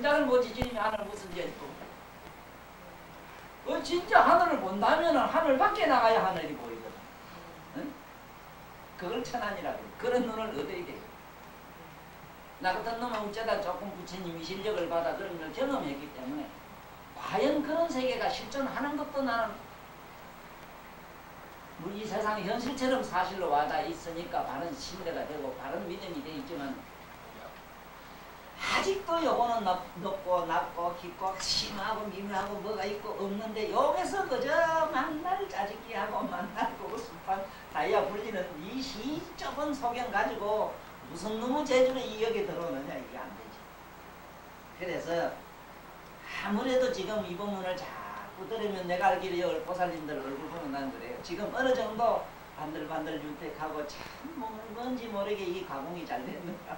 천장을 못 지지면 하늘 무슨 죄고? 진짜 하늘을 본다면 하늘 밖에 나가야 하늘이 보이거든. 응? 그걸 천안이라고 그래. 그런 눈을 얻어야 돼. 나 같은 놈은 어쩌다 조금 부처님이 실력을 받아 그런 걸 경험했기 때문에 과연 그런 세계가 실존하는 것도 나는 이 세상 현실처럼 사실로 와닿아 있으니까 바른 신뢰가 되고 바른 믿음이 되어 있지만 아직도 요거는 높고 낮고 깊고 심하고 미묘하고 뭐가 있고 없는데 여기서 그저 만날 짜집기하고 만날 고급스판 다이아 불리는 이 좁은 소견 가지고 무슨 놈의 재주로 이 역에 들어오느냐 이게 안 되지. 그래서 아무래도 지금 이 법문을 자꾸 들으면 내가 알기로 여기 보살님들 얼굴 보면 난 그래요. 지금 어느 정도 반들반들 윤택하고 참 뭔지 모르게 이 가공이 잘 됐는가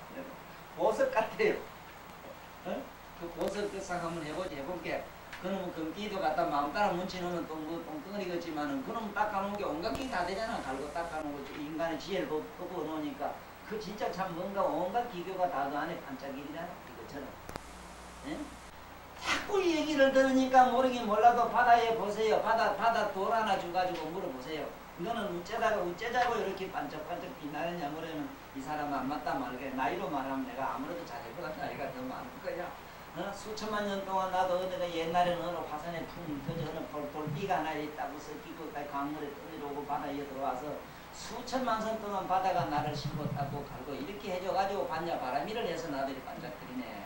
보석 같아요. 어? 그 보석 그 상 한번 해볼게. 그놈은 금기도 갖다 마음 따라 뭉치놓으면 뭐 똥덩어리 같지만은 그놈 닦아놓은 게 온갖 게 다 되잖아. 갈고 닦아놓은 거 인간의 지혜를 뽑아 놓으니까 그 진짜 참 뭔가 온갖 기교가 다 그 안에 반짝이잖아. 이것처럼. 예? 자꾸 이 얘기를 들으니까 모르긴 몰라도 바다에 보세요. 바다 돌 하나 줘가지고 물어보세요. 너는 어째자고 이렇게 반짝반짝 빛나느냐 물으면 이 사람은 안 맞다 말게. 나이로 말하면 내가 아무래도 자기보다 나이가 더 많을 거야. 수천만 년 동안 나도 어디가 옛날에는 어느 화산에 푹 터져 어느 돌비가 하나 있다고 섞이고 강물에 떠내려오고 바다에 들어와서 수천만 선 동안 바다가 나를 싣고 닦고 갈고 이렇게 해줘가지고 반야 바람이를 해서 나들이 반짝거리네.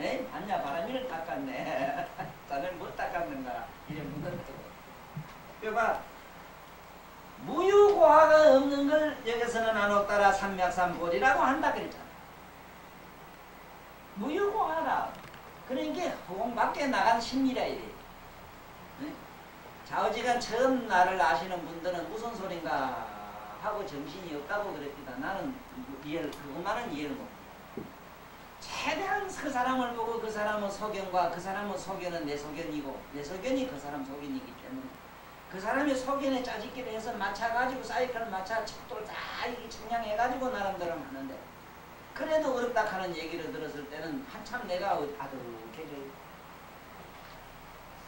에? 반야 바람이를 닦았네. 자네 못 닦았는가? 이래 묻었다고. 그러니까 무유고화가 없는 걸 여기서는 안옥따라 삼맥삼볼이라고 한다 그랬잖아. 무유고화라. 그러니까 허공 밖에 나간 심리라 이래. 좌우지간 처음 나를 아시는 분들은 무슨 소린가 하고 정신이 없다고 그랬습니다. 나는 그것만은 이해를 못해. 최대한 그 사람을 보고 그 사람의 소견과 그 사람의 소견은 내 소견이고 내 소견이 그 사람 소견이기 때문에 그 사람의 소견에 짜집기를 해서 맞춰가지고 사이클을 맞춰 척도를 다 청량해가지고 나름대로 하는데 그래도 어렵다 하는 얘기를 들었을 때는 한참 내가 아득해져.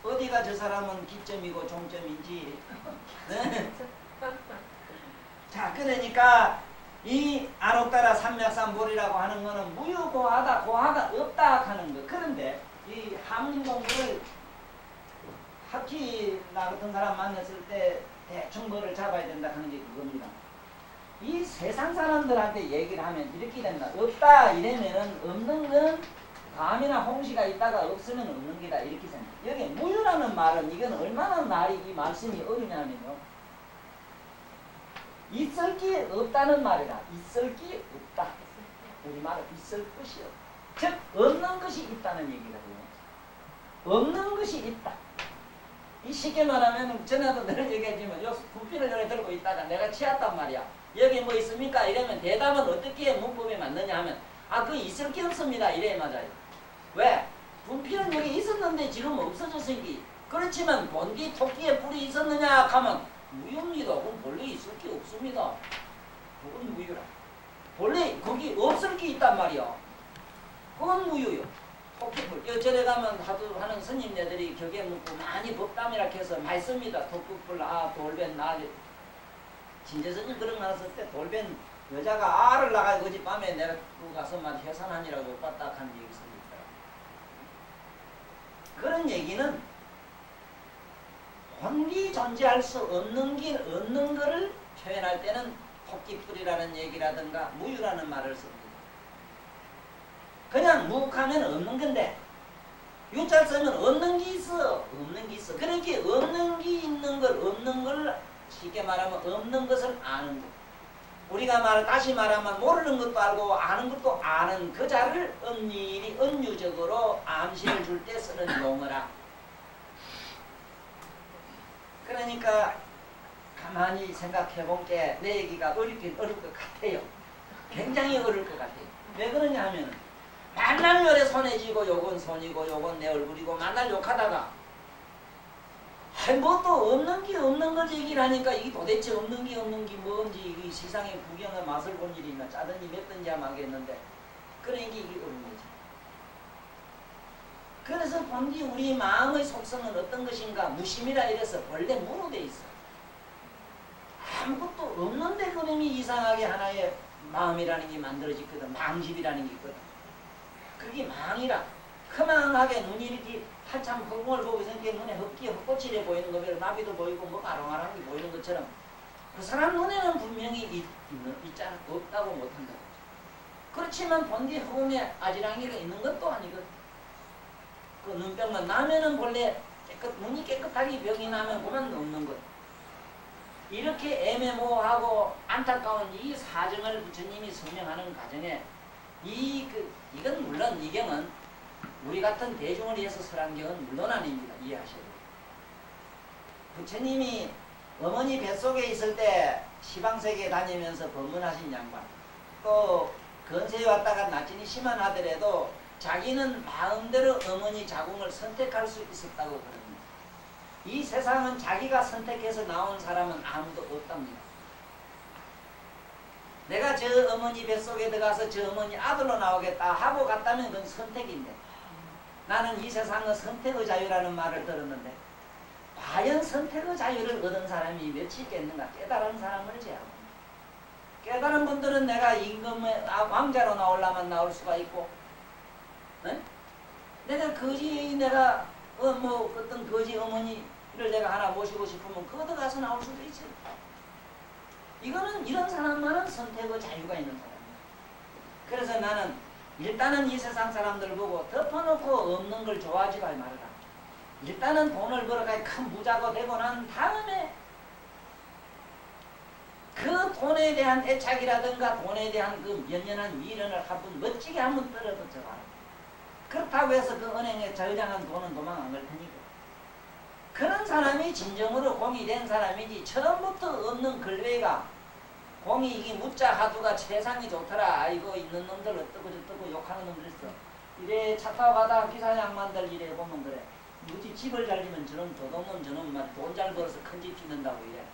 어디가 저 사람은 기점이고 종점인지. 네? 자, 그러니까 이 안옥따라 삼맥삼볼이라고 하는 거는 무유고하다, 고하가 없다 하는 거. 그런데 이 한문 공부를 학기 나 같은 사람 만났을 때 대충 뭐를 잡아야 된다 하는 게 그겁니다. 이 세상 사람들한테 얘기를 하면 이렇게 된다. 없다 이러면은 없는 건 감이나 홍시가 있다가 없으면 없는 게다 이렇게 생각해요. 여기 무유라는 말은 이건 얼마나 말이 이 말씀이 어려냐면요. 있을 게 없다는 말이라. 있을 게 없다. 우리말은 있을 것이 없다. 즉 없는 것이 있다는 얘기거든요. 없는 것이 있다. 이 쉽게 말하면 전에도 늘 얘기했지만 요 분필을 여기 들고 있다가 내가 치웠단 말이야. 여기 뭐 있습니까? 이러면 대답은 어떻게 문법에 맞느냐 하면 그거 있을 게 없습니다. 이래 맞아요. 왜? 분필은 여기 있었는데 지금 없어졌으니 그렇지만 본디 토끼에 뿔이 있었느냐 하면 무유입니다. 그건 본래 있을 게 없습니다. 그건 무유라. 본래 거기 없을 게 있단 말이야. 그건 무유요. 토끼뿔. 여전에 가면 하는 스님네들이 격에 묻고 많이 법담이라 해서 많이 씁니다. 토끼뿔, 돌변, 진재 스님 그런 거 나왔을 때 돌변 여자가 알을 나가고 어젯밤에 내가 가서 막 해산하니라고 봤다 하는 얘기 씁니다. 그런 얘기는 혼기 존재할 수 없는 길, 없는 거를 표현할 때는 토끼뿔이라는 얘기라든가 무유라는 말을 씁니다. 그냥 무하면 없는 건데 유자를 쓰면 없는 게 있어. 없는 게 있어. 그러니까 없는 게 있는 걸 없는 걸 쉽게 말하면 없는 것을 아는 것. 우리가 다시 말하면 모르는 것도 알고 아는 것도 아는 그 자를 엄밀히 은유적으로 암시를 줄 때 쓰는 용어라. 그러니까 가만히 생각해 본 게 내 얘기가 어렵긴 어려울 것 같아요. 굉장히 어려울 것 같아요. 왜 그러냐 하면 만날 요래 손에 쥐고 요건 손이고 요건 내 얼굴이고 만날 욕하다가 뭐 또 없는 게 없는 걸 얘기를 하니까 이게 도대체 없는 게 뭔지 이 세상의 구경의 맛을 본 일이 있나 짜든지 맵든지 하겠는데 그러니까 이게 어려운 거지. 그래서 본디 우리 마음의 속성은 어떤 것인가? 무심이라 이래서 원래 무로 돼 있어. 아무것도 없는데 그놈이 이상하게 하나의 마음이라는 게 만들어지거든. 망집이라는 게 있거든. 그게 망이라. 허망하게 눈이 이렇게 한참 헛공을 보고 있으니까 눈에 헛기에 헛꽃이래 보이는 거, 나비도 보이고 뭐 아롱아롱 게 보이는 것처럼 그 사람 눈에는 분명히 있잖아. 없다고 못한다고. 그렇지만 본디 허공에 아지랑이가 있는 것도 아니거든. 그 눈병만 나면은 본래 눈이 깨끗하게 병이 나면 그만 없는 것. 이렇게 애매모호하고 안타까운 이 사정을 부처님이 설명하는 과정에 이건 물론 이 경은 우리 같은 대중을 위해서 설한 경은 물론 아닙니다. 이해하셔야 돼요. 부처님이 어머니 뱃속에 있을 때 시방세계에 다니면서 법문하신 양반, 또 건세에 왔다가 나진이 심한하더라도 자기는 마음대로 어머니 자궁을 선택할 수 있었다고 그럽니다. 이 세상은 자기가 선택해서 나온 사람은 아무도 없답니다. 내가 저 어머니 뱃속에 들어가서 저 어머니 아들로 나오겠다 하고 갔다면 그건 선택인데, 나는 이 세상은 선택의 자유라는 말을 들었는데 과연 선택의 자유를 얻은 사람이 몇이 있겠는가? 깨달은 사람을 제하고. 깨달은 분들은 내가 임금의 왕자로 나오려면 나올 수가 있고, 네? 내가 어떤 거지 어머니를 내가 하나 모시고 싶으면 거기 가서 나올 수도 있어요. 이런 사람만은 선택의 자유가 있는 사람이에요. 그래서 나는 일단은 이 세상 사람들 보고 덮어놓고 없는 걸 좋아하지 말아라. 일단은 돈을 벌어가 큰 부자가 되고 난 다음에 그 돈에 대한 애착이라든가 돈에 대한 그 연연한 미련을 한번 멋지게 한번 떨어져 봐라. 그렇다고 해서 그 은행에 저장한 돈은 도망 안 갈 테니까. 그런 사람이 진정으로 공이 된 사람이지, 처음부터 없는 글외가 공이 이게 무자 하두가 세상이 좋더라. 아이고 있는 놈들 어떠고 저떠고 욕하는 놈들 있어. 이래 차 타고 가다가 기사 양반들 이래 보면 그래. 무지 집을 잘 지면 저놈 도둑놈 저놈 돈 잘 벌어서 큰 집 짓는다고 이래.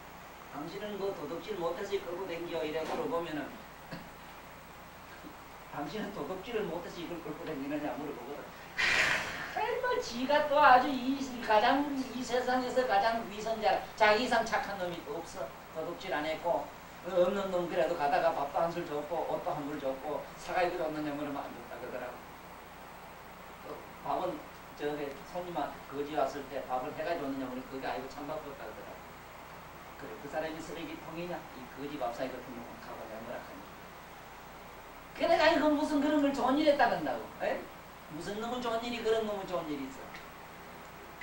당신은 뭐 도둑질 못해서 끌고 댕겨 이래 물어보면은 당신은 도둑질을 못해서 이걸 끌고 댕기느냐 물어보거든. 뭐 지가 또 아주 이 세상에서 가장 위선자, 자기 이상 착한 놈이 또 없어. 도둑질 안 했고, 없는 놈 그래도 가다가 밥도 한 술 줬고 옷도 한 벌 줬고 사과이도 줬느냐 물으면 안 줬다 그러더라고. 밥은 저기 손님한테 거지 왔을 때 밥을 해가 줬느냐 물으면 그게 아니고 찬밥 줬다 그러더라고. 그래, 그 사람이 쓰레기통이냐? 이 거지 밥사이 같은 놈은 가봐야 뭐라 하니. 그래가 이거 무슨 그런 걸 좋은 일 했다 간다고. 에? 무슨 놈은 좋은 일이 그런 놈은 좋은 일이 있어.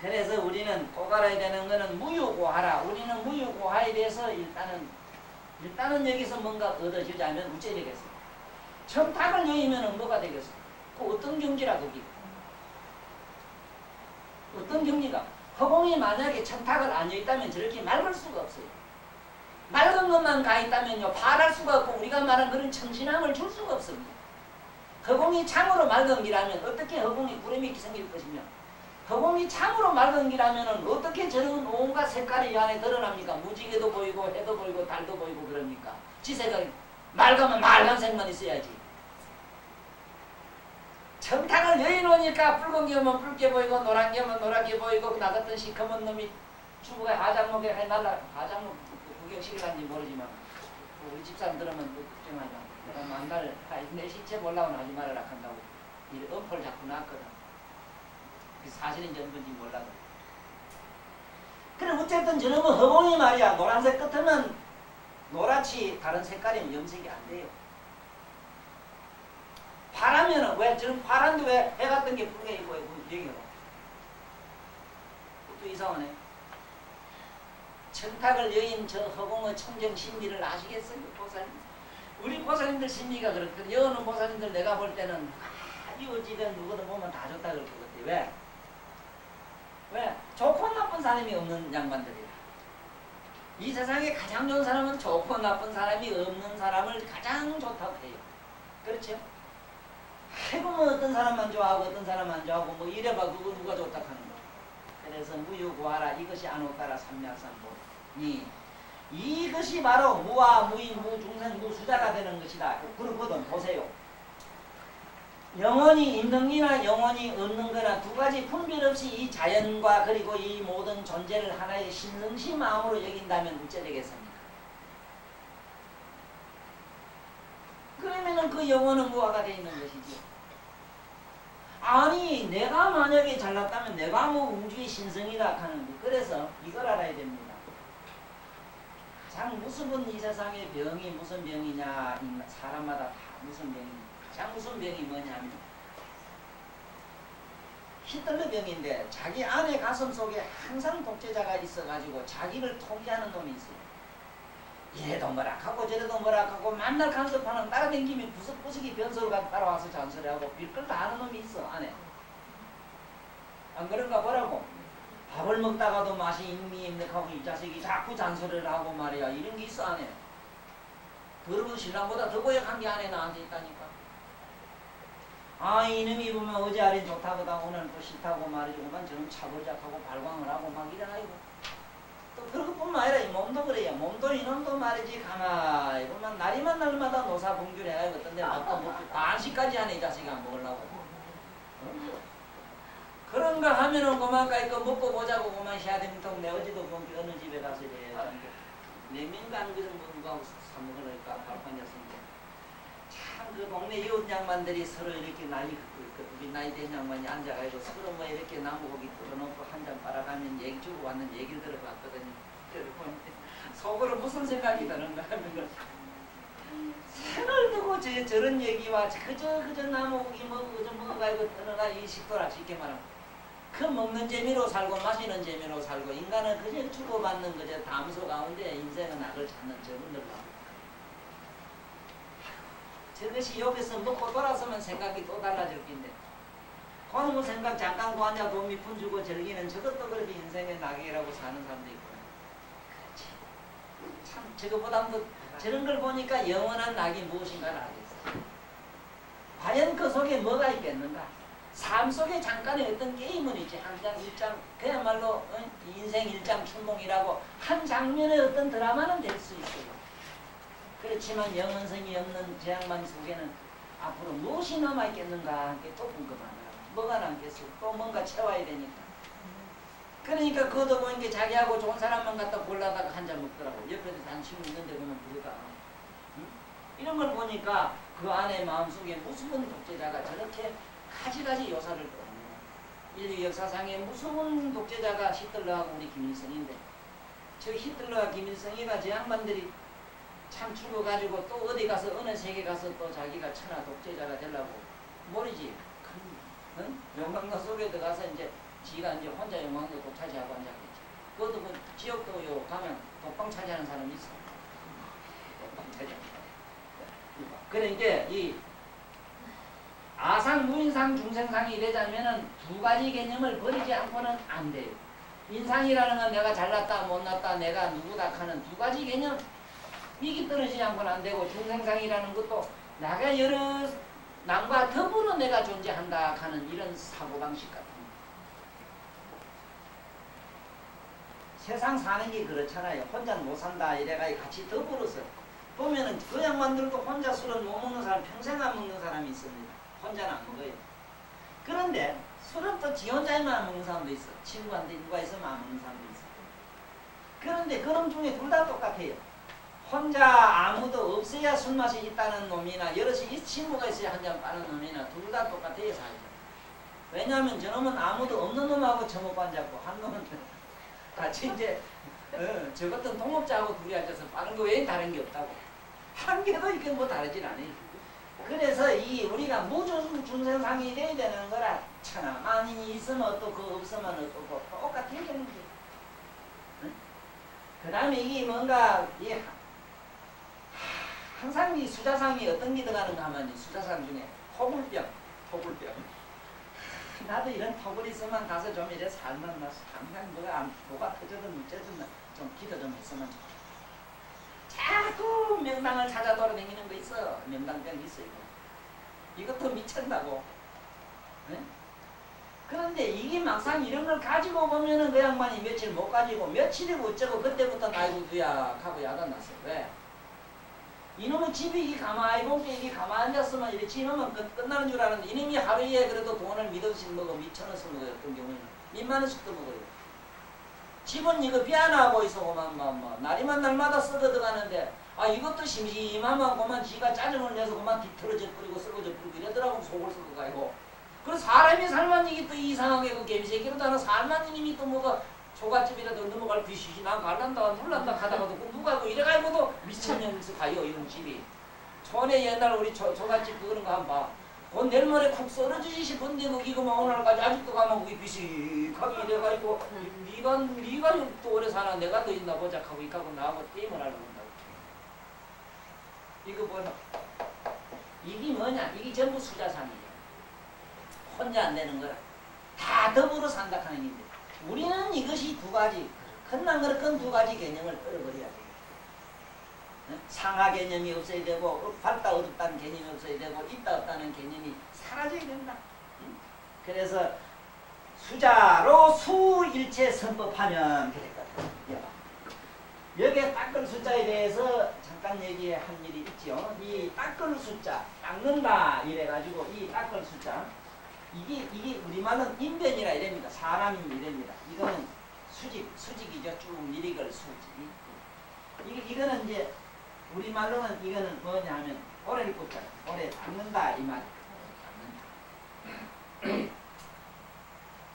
그래서 우리는 꼭 알아야 되는 거는 무유고하라. 우리는 무유고하에 대해서 일단은 여기서 뭔가 얻어지자면 어째 되겠어? 청탁을 여의면 뭐가 되겠어? 그 어떤 경지라 거기? 어떤 경지가? 허공이 만약에 청탁을 안 여있다면 저렇게 맑을 수가 없어요. 맑은 것만 가 있다면요 발할 수가 없고 우리가 말한 그런 청신함을 줄 수가 없습니다. 허공이 참으로 맑은 기라면 어떻게 허공이 구름이 생길 것이며, 허공이 참으로 맑은 기라면 어떻게 저런 온갖 색깔이 이 안에 드러납니까? 무지개도 보이고 해도 보이고 달도 보이고 그럽니까? 지색은 맑으면 맑은색만 있어야지. 청탁을 여의놓으니까 붉은 게 오면 붉게 보이고 노란 게 오면 노랗게 보이고 나 같은 시커먼 놈이 주부가 하장목에 날라 하장목 구경시키는지 모르지만 우리 집사람 들으면 뭐 걱정하냐. 내가 만날 내 시체 몰라고 하지 말아라 한다고 이 엄포를 자꾸 놨거든. 사실인지 없는지 몰라도. 그래 어쨌든 저놈은 허공이 말이야 노란색 끝에는 노랗지 다른 색깔이면 염색이 안 돼요. 파라면은 왜 저는 파란데 왜 해 같은 게 붉게 있고 얘기해. 또 이상하네. 청탁을 여인 저 허공의 청정 심리를 아시겠어요? 보살님. 우리 보살님들 심리가 그렇거든. 여는 보살님들 내가 볼 때는 아주 어찌된 누구든 보면 다 좋다 그럴 것 같아. 왜? 왜? 좋고 나쁜 사람이 없는 양반들이야. 이 세상에 가장 좋은 사람은 좋고 나쁜 사람이 없는 사람을 가장 좋다고 해요. 그렇죠? 아이고 뭐 어떤 사람만 좋아하고 어떤 사람 안 좋아하고 뭐 이래봐 그거 누가 좋다 하는 거. 그래서 무유고하라 이것이 안옥가라 삼약삼보. 이것이 바로 무와 무인 무중생 무수자가 되는 것이다. 그렇거든. 보세요. 영혼이 있는 거나 영혼이 없는 거나 두 가지 분별 없이 이 자연과 그리고 이 모든 존재를 하나의 신성시 마음으로 여긴다면 어째 되겠습니까? 그러면은 그 영혼은 무화가 되어 있는 것이지. 아니 내가 만약에 잘났다면 내가 뭐 우주의 신성이라 하는 거. 그래서 이걸 알아야 됩니다. 장 무슨 이 세상의 병이 무슨 병이냐, 사람마다 다 무슨 병이냐. 장 무슨 병이 뭐냐면 히틀러 병인데 자기 안에 가슴 속에 항상 독재자가 있어가지고 자기를 통제하는 놈이 있어요. 이래도 뭐락하고 저래도 뭐락하고 만날 간섭하는 따라다니면 구석구석이 변소를 따라와서 잔소리하고 빌걸 다 하는 놈이 있어 안에. 안 그런가 보라고. 밥을 먹다가도 맛이 입력하고 이 자식이 자꾸 잔소리를 하고 말이야. 이런 게 있어 안에. 더러운 신랑보다 더 고약한 게 안에 나한테 있다니까. 아 이놈이 보면 어제 아린 좋다보다 오늘 또 싫다고 말해주고만 저는 차벌작하고 발광을 하고 막 이래가지고 또 그것뿐만 아니라 이 몸도 그래요. 몸도 이놈도 말이지 가만히 보면 날이만 날마다 노사공귤해가지고 어떤 데는 먹고 먹고 간식까지 하네 이 자식이 안 먹으려고. 어? 그런가 하면은 그만까지 그 먹고 보자고 그만 해야 됩니다. 내 어제도 본 어느 집에 가서 이제 냉면간 그 정도 사 먹으니까 발판이었습니다. 그 동네 이웃 양반들이 서로 이렇게 나이 우리 나이 된 양반이 앉아가지고 서로 뭐 이렇게 나무고기 끓여놓고 한 잔 빨아가면 얘기 주고 왔는 얘기를 들어봤거든요. 속으로 무슨 생각이 드는가 하면 생을 두고 저런 얘기와 그저 나무고기 먹고 그저 먹어가지고 떠나가 이 식도라 쉽게 말하면 그 먹는 재미로 살고 마시는 재미로 살고 인간은 그저 주고받는 그저 담소 가운데 인생은 악을 찾는 저분들과 저것이 여기서 먹고 돌아서면 생각이 또 달라질 텐데 그놈의 생각 잠깐 구하냐 돈 몇 푼 주고 즐기는 저것도 그렇게 인생의 낙이라고 사는 사람도 있고 그렇지. 참 저거보다도 저런 걸 보니까 영원한 낙이 무엇인가를 알겠어. 과연 그 속에 뭐가 있겠는가. 삶 속에 잠깐의 어떤 게임은 있지. 한 장 일장 그야말로 인생 일장 춘몽이라고 한 장면의 어떤 드라마는 될 수 있어요. 그렇지만 영원성이 없는 제 양반 속에는 앞으로 무엇이 남아있겠는가 하는 게 또 궁금하더라고요. 뭐가 남겠어? 또 뭔가 채워야 되니까. 그러니까 그것도 보니까 자기하고 좋은 사람만 갖다 골라다가 한 잔 먹더라고. 옆에도 단친구 있는데 보면 부르다. 응? 이런 걸 보니까 그 안에 마음속에 무서운 독재자가 저렇게 가지가지 요사를 끌어내요. 인류 역사상에 무서운 독재자가 히틀러하고 우리 김일성인데 저 히틀러와 김일성이가 저 양반들이 참 죽어가지고 또 어디 가서 어느 세계 가서 또 자기가 천하 독재자가 되려고 모르지. 응? 용광로 속에 들어가서 이제 지가 이제 혼자 용광로 독차지하고 앉아있지. 그것도 그 지역도 요 가면 독방 차지하는 사람이 있어. 독방 차지하는 사람. 그러니까 이 아상, 무인상, 중생상이 되자면은 두 가지 개념을 버리지 않고는 안 돼요. 인상이라는 건 내가 잘났다 못났다 내가 누구다 하는 두 가지 개념 이게 떨어지지 않고는 안 되고 중생상이라는 것도 나가 여러 남과 더불어 내가 존재한다 하는 이런 사고방식 같은 거. 세상 사는 게 그렇잖아요. 혼자 못 산다 이래가 같이 더불어서 보면은 그 양반들도 혼자 술은 못 먹는 사람 평생 안 먹는 사람이 있습니다. 혼자는 안 먹어요. 그런데 술은 또 지 혼자만 안 먹는 사람도 있어. 친구한테 누가 있으면 안 먹는 사람도 있어. 그런데 그놈 중에 둘 다 똑같아요. 혼자 아무도 없어야 술맛이 있다는 놈이나 여럿이 친구가 있어야 한잔 빠는 놈이나 둘 다 똑같아요 사실. 왜냐하면 저놈은 아무도 없는 놈하고 처먹고 앉았고 한 놈은 같이 이제 저 같은 동업자하고 둘이 앉아서 빠는 거 외에 다른 게 없다고. 한 개도 이게 뭐 다르진 않아요. 그래서 이 우리가 무중생상이 돼야 되는 거라 천하 만인이 있으면 어떻고 없으면 어떻고 똑같은 경우지. 그 다음에 이게 뭔가 항상 이 수자상이 어떤 게 들어가는가 하면 수자상 중에 토굴병. 나도 이런 토굴 있으면 가서 좀 이래 살면 나서 항상 뭐가 터져든 어쩌든 좀 기도 좀 했으면 좋겠다. 자꾸 명당을 찾아 돌아다니는 거 있어. 명당병 있어 이거. 이것도 미친다고. 네? 그런데 이게 막상 이런 걸 가지고 보면은 그 양반이 며칠 못 가지고 며칠이고 어쩌고 그때부터 나이고 두약 하고 야단났어. 왜? 이놈의 집이 가만히 보니까 이게 가만히 앉았으면 이렇게 지으면 끝나는 줄 알았는데 이놈이 하루에 그래도 돈을 1,000원씩 먹어 2,000원씩 먹어요. 어떤 경우에는 20,000원씩도 먹어요. 집은 이거 비안하고 있어 그만 날이만 날마다 썩어져 가는데 아 이것도 심심하면 그만 지가 짜증을 내서 그만 뒤틀어져 버리고 썩어져 버리고 이러더라고 속을 썩어가지고 그래서 사람이 살만 이게 또 이상하게 그 개미새끼로도 하나 살만 이님이 또 뭐가 초가집이라도 넘어갈 비시시 난 갈란다 눌란다 하다가도 누가 그 이래가지고도 미천년에서 가요 이런 집이 전에 옛날 우리 초가집 그런 거 한번 봐. 그 내일 모레 쿡 썰어주지 싶은데 거기가 뭐 오늘까지 아직도 가면 거기 비식하게 이래가지고 니가 또 오래 사나 내가 더 있나 보자 하고 이하고 나하고 게임을 하려고 한다고. 이거 뭐냐 이게 뭐냐 이게 전부 수자산이에요. 혼자 안 되는 거라 다 더불어 산다 하는 건데 우리는 이것이 두 가지 큰난 그렇건 두 가지 개념을 떨어버려야 돼요. 상하 개념이 없어야 되고 밝다 어둡다는 개념이 없어야 되고 있다 없다는 개념이 사라져야 된다. 그래서 수자로 수일체 선법하면 그랬거든요. 여기에 닦을 숫자에 대해서 잠깐 얘기할 일이 있죠. 이 닦을 숫자, 닦는다 이래가지고 이 닦을 숫자 이게 우리말은 인변이라 이랍니다. 사람이 이랍니다. 이거는 수직이죠. 쭉 이리걸 수직. 이거는 이제 우리말로는 이거는 뭐냐 하면 오래를 꽂자. 오래 닦는다 이 말.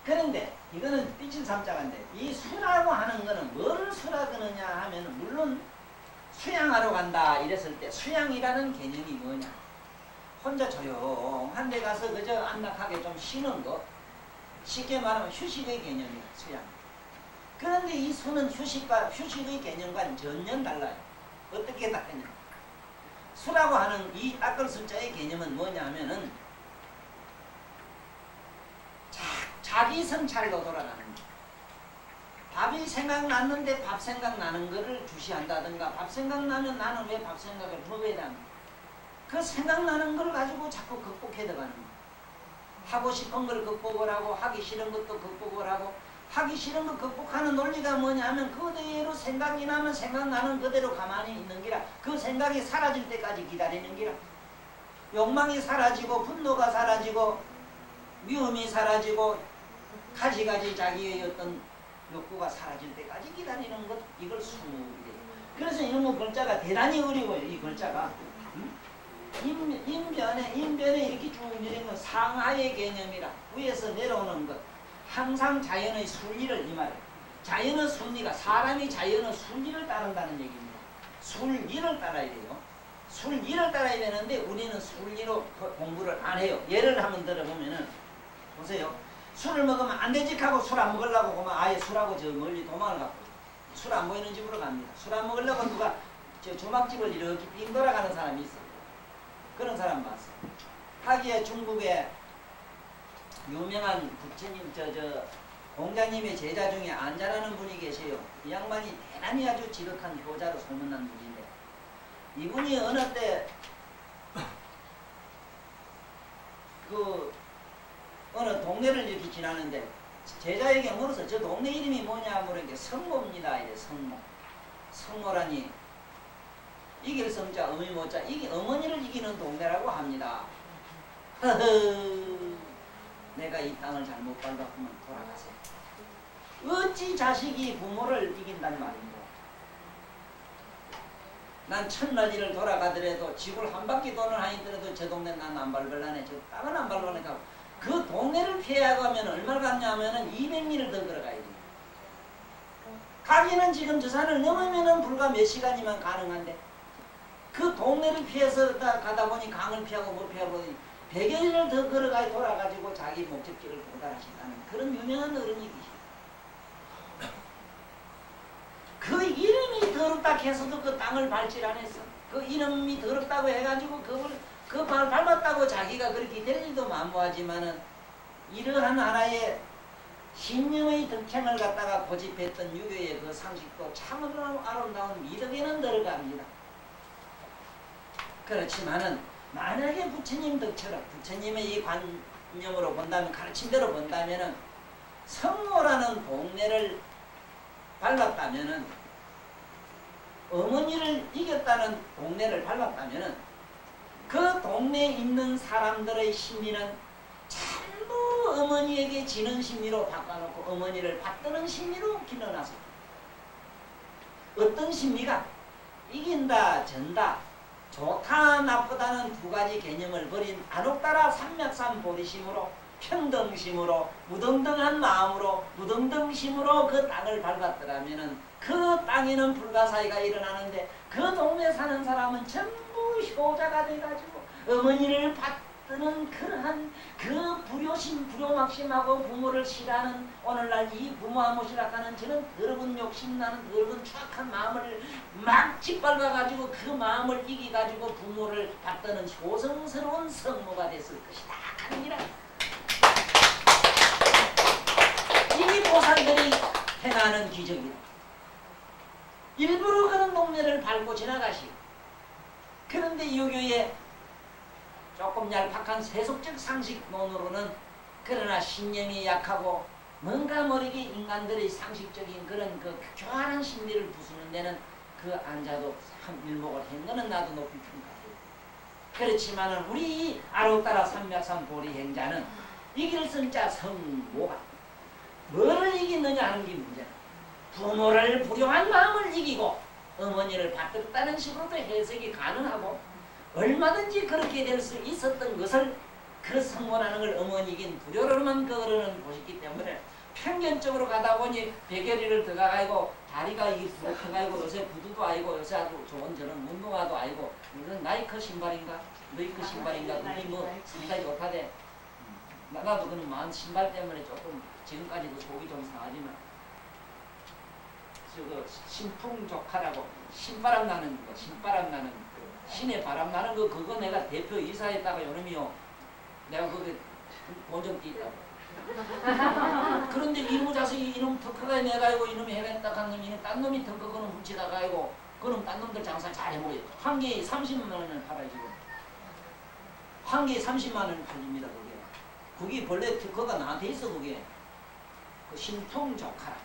그런데 이거는 삐친 삼자인데 이 수라고 하는 거는 뭐를 수라 그러냐 하면 물론 수양하러 간다 이랬을 때 수양이라는 개념이 뭐냐 혼자 조용한 데 가서 그저 안락하게 좀 쉬는 거 쉽게 말하면 휴식의 개념이야 수양. 그런데 이 수는 휴식의 개념과는 전혀 달라요. 어떻게 다르냐 수라고 하는 이 닦을 숫자의 개념은 뭐냐 하면은 자기 성찰로 돌아가는 거예요. 밥이 생각났는데 밥 생각나는 거를 주시한다든가 밥 생각나면 나는 왜 밥 생각을 먹어야 되나 그 생각나는 걸 가지고 자꾸 극복해 들어가는 거예요. 하고 싶은 걸 극복을 하고 하기 싫은 것도 극복을 하고 하기 싫은 거 극복하는 논리가 뭐냐 하면 그대로 생각이 나면 생각나는 그대로 가만히 있는 기라 그 생각이 사라질 때까지 기다리는 기라 욕망이 사라지고 분노가 사라지고 위험이 사라지고 가지가지 자기의 어떤 욕구가 사라질 때까지 기다리는 것 이걸 수무이래요. 그래서 이놈의 글자가 대단히 어려워요. 이 글자가 인변에 이렇게 쭉 내리는 건 상하의 개념이라 위에서 내려오는 것 항상 자연의 순리를 이 말이에요. 자연의 순리가 사람이 자연의 순리를 따른다는 얘기입니다. 순리를 따라야 돼요. 순리를 따라야 되는데 우리는 순리로 공부를 안 해요. 예를 한번 들어보면은 보세요. 술을 먹으면 안 되지 하고 술 안 먹으려고 하면 아예 술하고 저 멀리 도망을 갖고 술 안 보이는 집으로 갑니다. 술 안 먹으려고 누가 저 조막집을 이렇게 빙 돌아가는 사람이 있어. 그런 사람 봤어. 하기에 중국에 유명한 부처님 공자님의 제자 중에 안자라는 분이 계세요. 이 양반이 대단히 아주 지극한 효자로 소문난 분인데 이분이 어느 때 어느 동네를 이렇게 지나는데 제자에게 물어서 저 동네 이름이 뭐냐 물으니까 성모입니다. 이래 성모. 성모라니 이길 성자 어머니 모자 이게 어머니를 이기는 동네라고 합니다. 허허 내가 이 땅을 잘못 밟았구만 돌아가세요. 어찌 자식이 부모를 이긴단 말입니다. 난 천만리를 돌아가더라도 지구를 한 바퀴 도는 아니더라도 저 동네 난 안 밟을라네. 저 땅은 안 밟을라네. 그 동네를 피해가면 얼마나 갔냐 하면은 200리를 더 걸어가야 돼요. 가기는 지금 저 산을 넘으면은 불과 몇 시간이면 가능한데 그 동네를 피해서 가다 보니 강을 피하고 못 피하고 100여 리를 더 걸어가야 돌아가지고 자기 목적지를 도달하신다는 그런 유명한 어른이시죠. 그 이름이 더럽다 해서도 그 땅을 밟질 않았어. 그 이름이 더럽다고 해가지고 그 발 밟았다고 자기가 그렇게 될 일도 만무하지만은 이러한 하나의 신념의 덕행을 갖다가 고집했던 유교의 그 상식도 참으로 아름다운 미덕에는 들어갑니다. 그렇지만은 만약에 부처님 덕처럼 부처님의 이 관념으로 본다면 가르침대로 본다면은 성모라는 동네를 밟았다면은 어머니를 이겼다는 동네를 밟았다면은 그 동네에 있는 사람들의 심리는 전부 어머니에게 지는 심리로 바꿔놓고 어머니를 받드는 심리로 길러놨어요. 어떤 심리가 이긴다, 전다, 좋다, 나쁘다는 두 가지 개념을 버린 안옥따라 삼맥삼보리심으로 평등심으로 무등등한 마음으로 무등등심으로 그 땅을 밟았더라면은 그 땅에는 불가사의가 일어나는데 그 동네 사는 사람은 전부 효자가 돼가지고 어머니를 받드는 그러한 그 불효심, 불효막심하고 부모를 싫어하는 오늘날 이 부모하고 싫어하는 저는 더러운 욕심나는 더러운 추악한 마음을 막 짓밟아가지고 그 마음을 이기가지고 부모를 받드는 효성스러운 성모가 됐을 것이다 하느니라. 이 보살들이 행하는 기적이다. 일부러 그런 동네를 밟고 지나가시. 그런데 이 교에 조금 얄팍한 세속적 상식론으로는 그러나 신념이 약하고 뭔가 모르게 인간들의 상식적인 그런 그 교활한 심리를 부수는 데는 그 안자도 참 일목을 한 거는 나도 높이 평가해요. 그렇지만은 우리 아로따라 삼맥삼보리 행자는 이길 성자 성모가 뭐를 이기느냐 하는 게 문제다. 부모를 불효한 마음을 이기고 어머니를 받들었다는 식으로도 해석이 가능하고 얼마든지 그렇게 될 수 있었던 것을 그 성모라는 걸 어머니긴 불효로만 그거는 보셨기 때문에 편견적으로 가다 보니 백여리를 들어가고 다리가 이게 부족해가지고 요새 구두도 아니고 요새 아주 좋은 저런 운동화도 아니고 이건 나이크 신발인가 너이크 신발인가 그게 뭐 이까지 못하대. 나도 그는 마음 신발 때문에 조금 지금까지도 속이 좀 상하지만 저거 신풍조카라고 신바람 나는 거, 신바람 나는 그 신의 바람 나는 거 그거 내가 대표 이사했다가 요놈이요 내가 그게 본 적도 있다고. 그런데 이놈 자식이 이놈 턱커가 내가지고 이놈이 해냈다 한 놈이 딴 놈이 턱커 그놈 훔치다가 아이고 그놈 딴 놈들 장사 잘 해보여. 한 개에 30만 원을 팔아요 지금. 한 개에 30만 원을 팔립니다 그게. 그게 본래 특허가 나한테 있어 그게. 그 신풍조카라.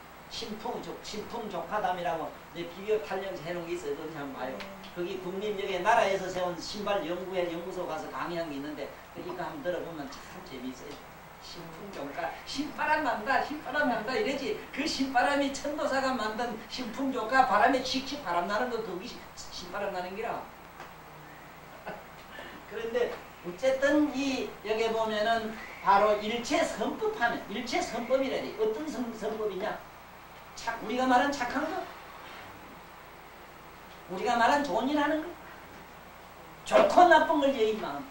신풍조카담이라고 비교 탄력해서 해놓은 게 있어요. 그건 한번 봐요. 거기 국립역에 나라에서 세운 신발 연구소 가서 강의한 게 있는데 이거 한번 들어보면 참 재미있어요. 신풍조카 신바람 난다 신바람 난다 이러지. 그 신바람이 천도사가 만든 신풍조카 바람에 칙칙 바람 나는 거 그게 신바람 나는 기라. 그런데 어쨌든 이 여기 보면은 바로 일체선법하면 일체선법이라니 어떤 선법이냐? 우리가 말한 착한 거, 우리가 말한 좋은 일 하는 거, 좋고 나쁜 걸 여인 마음,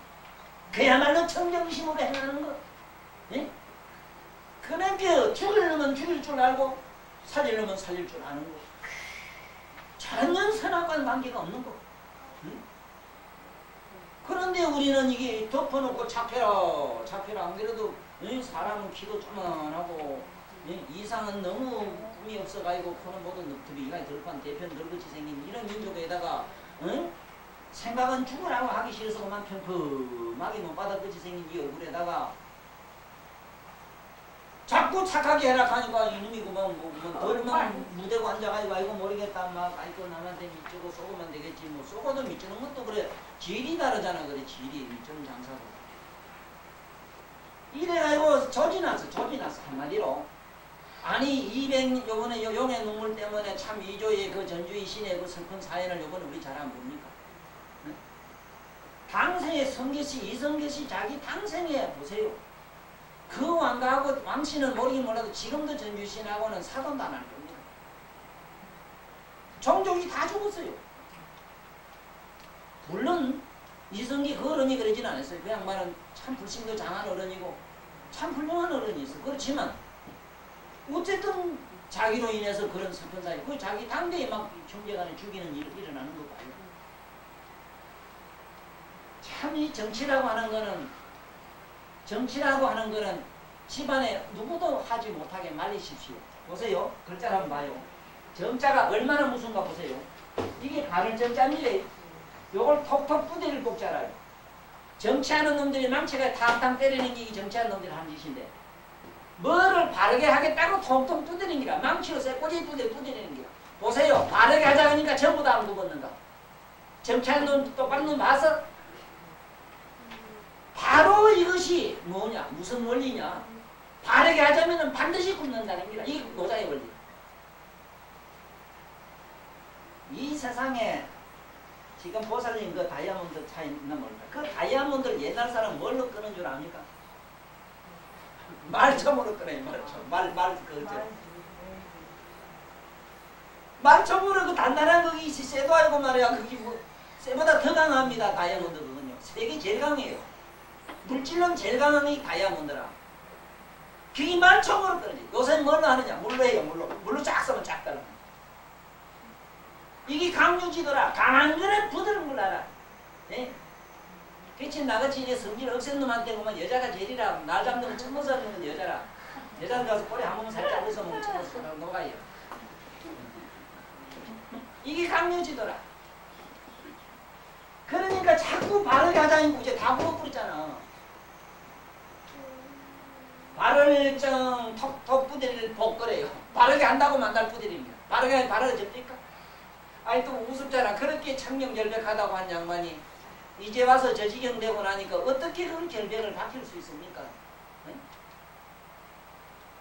그야말로 청정심으로 행하는 거. 예? 그러니까 죽일 놈은 죽일 줄 알고 살릴 놈은 살릴 줄 아는 거. 전혀 선악과는 관계가 없는 거. 응? 그런데 우리는 이게 덮어놓고 착해라 안 그래도 사람은 키도 조만하고 이상은 너무 꿈이 없어가지고 코는 모든 늑두비가 들판 대편 늙같이 생긴 이런 민족에다가 생각은 죽으라고 하기 싫어서 그만 평범하게 못받아같이 생긴 이 얼굴에다가 자꾸 착하게 해라 하니까 이놈이 그만 덜만 무대고 앉아가지고 아이고 모르겠다 막 아이고 남한테 미치고 쏘고만 되겠지 뭐 쏘고도 미치는 것도 그래 질이 다르잖아 그래 질이 미치는 장사도 이래가지고 조지났어 한마디로 아니 200 요번에 용의 눈물 때문에 참 이조의 그 전주의 신의 그 슬픈 사연을 요번에 우리 잘 안 봅니까? 응? 당생의 성계시 이성계시 자기 당생에 보세요. 그 왕가하고 왕씨는 모르긴 몰라도 지금도 전주신하고는 사돈도 안 할 겁니다. 종족이 다 죽었어요. 물론 이성기 그 어른이 그러진 않았어요. 그 양반은 참 불심도 장한 어른이고 참 훌륭한 어른이 있어. 그렇지만 어쨌든 자기로 인해서 그런 슬픈 사이 그 자기 당대에 막 형제간에 죽이는 일이 일어나는 거 봐요. 참 이 정치라고 하는 거는 집안에 누구도 하지 못하게 말리십시오. 보세요. 글자를 한번 봐요. 정자가 얼마나 무슨가 보세요. 이게 바른 정자입니다. 요걸 톡톡 두드릴 복자라요. 정치하는 놈들이 망치가 탕탕 때리는 게 이 정치하는 놈들이 하는 짓인데 뭐를 바르게 하겠다고 통통 두드리는 기라. 망치로 쇠꼬지 두드리는 기라. 보세요. 바르게 하자 하니까 전부 다 안 굽었는가? 정찰 눈, 똑바로 눈 봐서 바로 이것이 뭐냐? 무슨 원리냐? 바르게 하자면 반드시 굽는다는 겁니다. 이게 노자의 원리. 이 세상에 지금 보살님 그 다이아몬드 차 있나 모르겠다. 그 다이아몬드를 옛날 사람 뭘로 끄는 줄 압니까? 말총으로 끄네. 말총으로 그 단단한 거기 쇠도 알고 말이야. 그게 뭐 쇠보다 더 강합니다. 다이아몬드 그건요. 세계 제일 강해요. 물질론 제일 강한 게 다이아몬드라. 그게 말총으로 끄지. 요새 뭘로 하느냐? 물로 해요. 물로 쫙 쓰면 쫙 따라. 이게 강유지더라. 강한 거는 부드러운 걸 알아. 네? 그치 나같이 이제 성질 억센 놈한테 보면 여자가 제일이라. 날 잡는 건 처먹어서 하는 건 여자라. 여자는 가서 꼬리 한 번 살짝 웃으면 처먹어서 녹아요. 이게 강유지더라. 그러니까 자꾸 바르게 하자니까 이제 다 부어버리잖아. 발을정 톡톡 부대를 복거래요. 바르게 한다고 만날 부대입니다. 바르게 접니까? 아니 또 우습잖아. 그렇게 청명결백하다고 한 양반이 이제 와서 저 지경 되고 나니까 어떻게 그런 결백을 바뀔 수 있습니까? 네?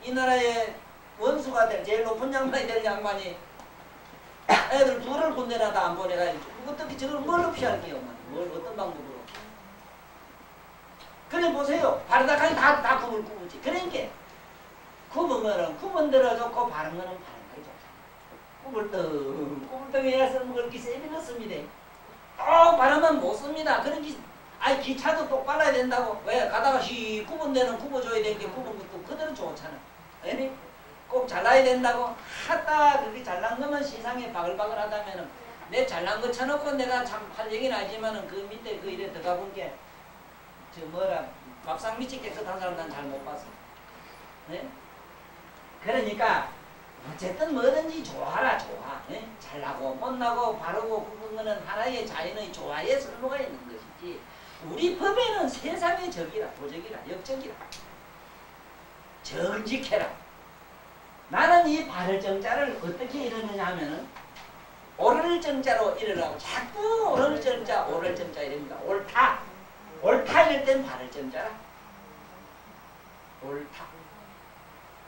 이 나라의 원수가 될 제일 높은 양반이 될 양반이 애들 둘을 군대나다 안 보내가지고 어떻게 저걸 뭘로 피할게요? 뭘 어떤 방법으로? 그래 보세요. 바르다카니 다 구불구불지. 그러니까 구부면은 구분대로 좋고 바른 거는 바른 거죠. 구불덩이에 쓰는 걸 이렇게 세게 넣습니다. 꼭 바르면 못 씁니다. 그런 아니 기차도 똑 발라야 된다고. 왜? 가다가 구분대는 구워줘야 되는 게 구분 것도 그대로 좋잖아. 아니? 꼭 잘라야 된다고. 하다 그렇게 잘난 거면 세상에 바글바글 하다면은 내 잘난 거 쳐놓고 내가 참 할 얘기는 하지만은 그 밑에 그 일에 들어가 본 게 저 뭐라 밥상 밑이 깨끗한 사람 난 잘 못 봤어. 네? 그러니까 어쨌든 뭐든지 좋아라 좋아. 네? 잘나고 못나고 바르고 굽은 거는 하나의 자연의 조화에 설모가 있는 것이지 우리 법에는 세상의 적이라 도적이라 역적이라 정직해라. 나는 이 바를 정자를 어떻게 이루느냐 하면은 오를 정자로 이르라고 자꾸 오를 정자 이럽니다. 옳다 이럴 땐 바를 정자라. 옳다.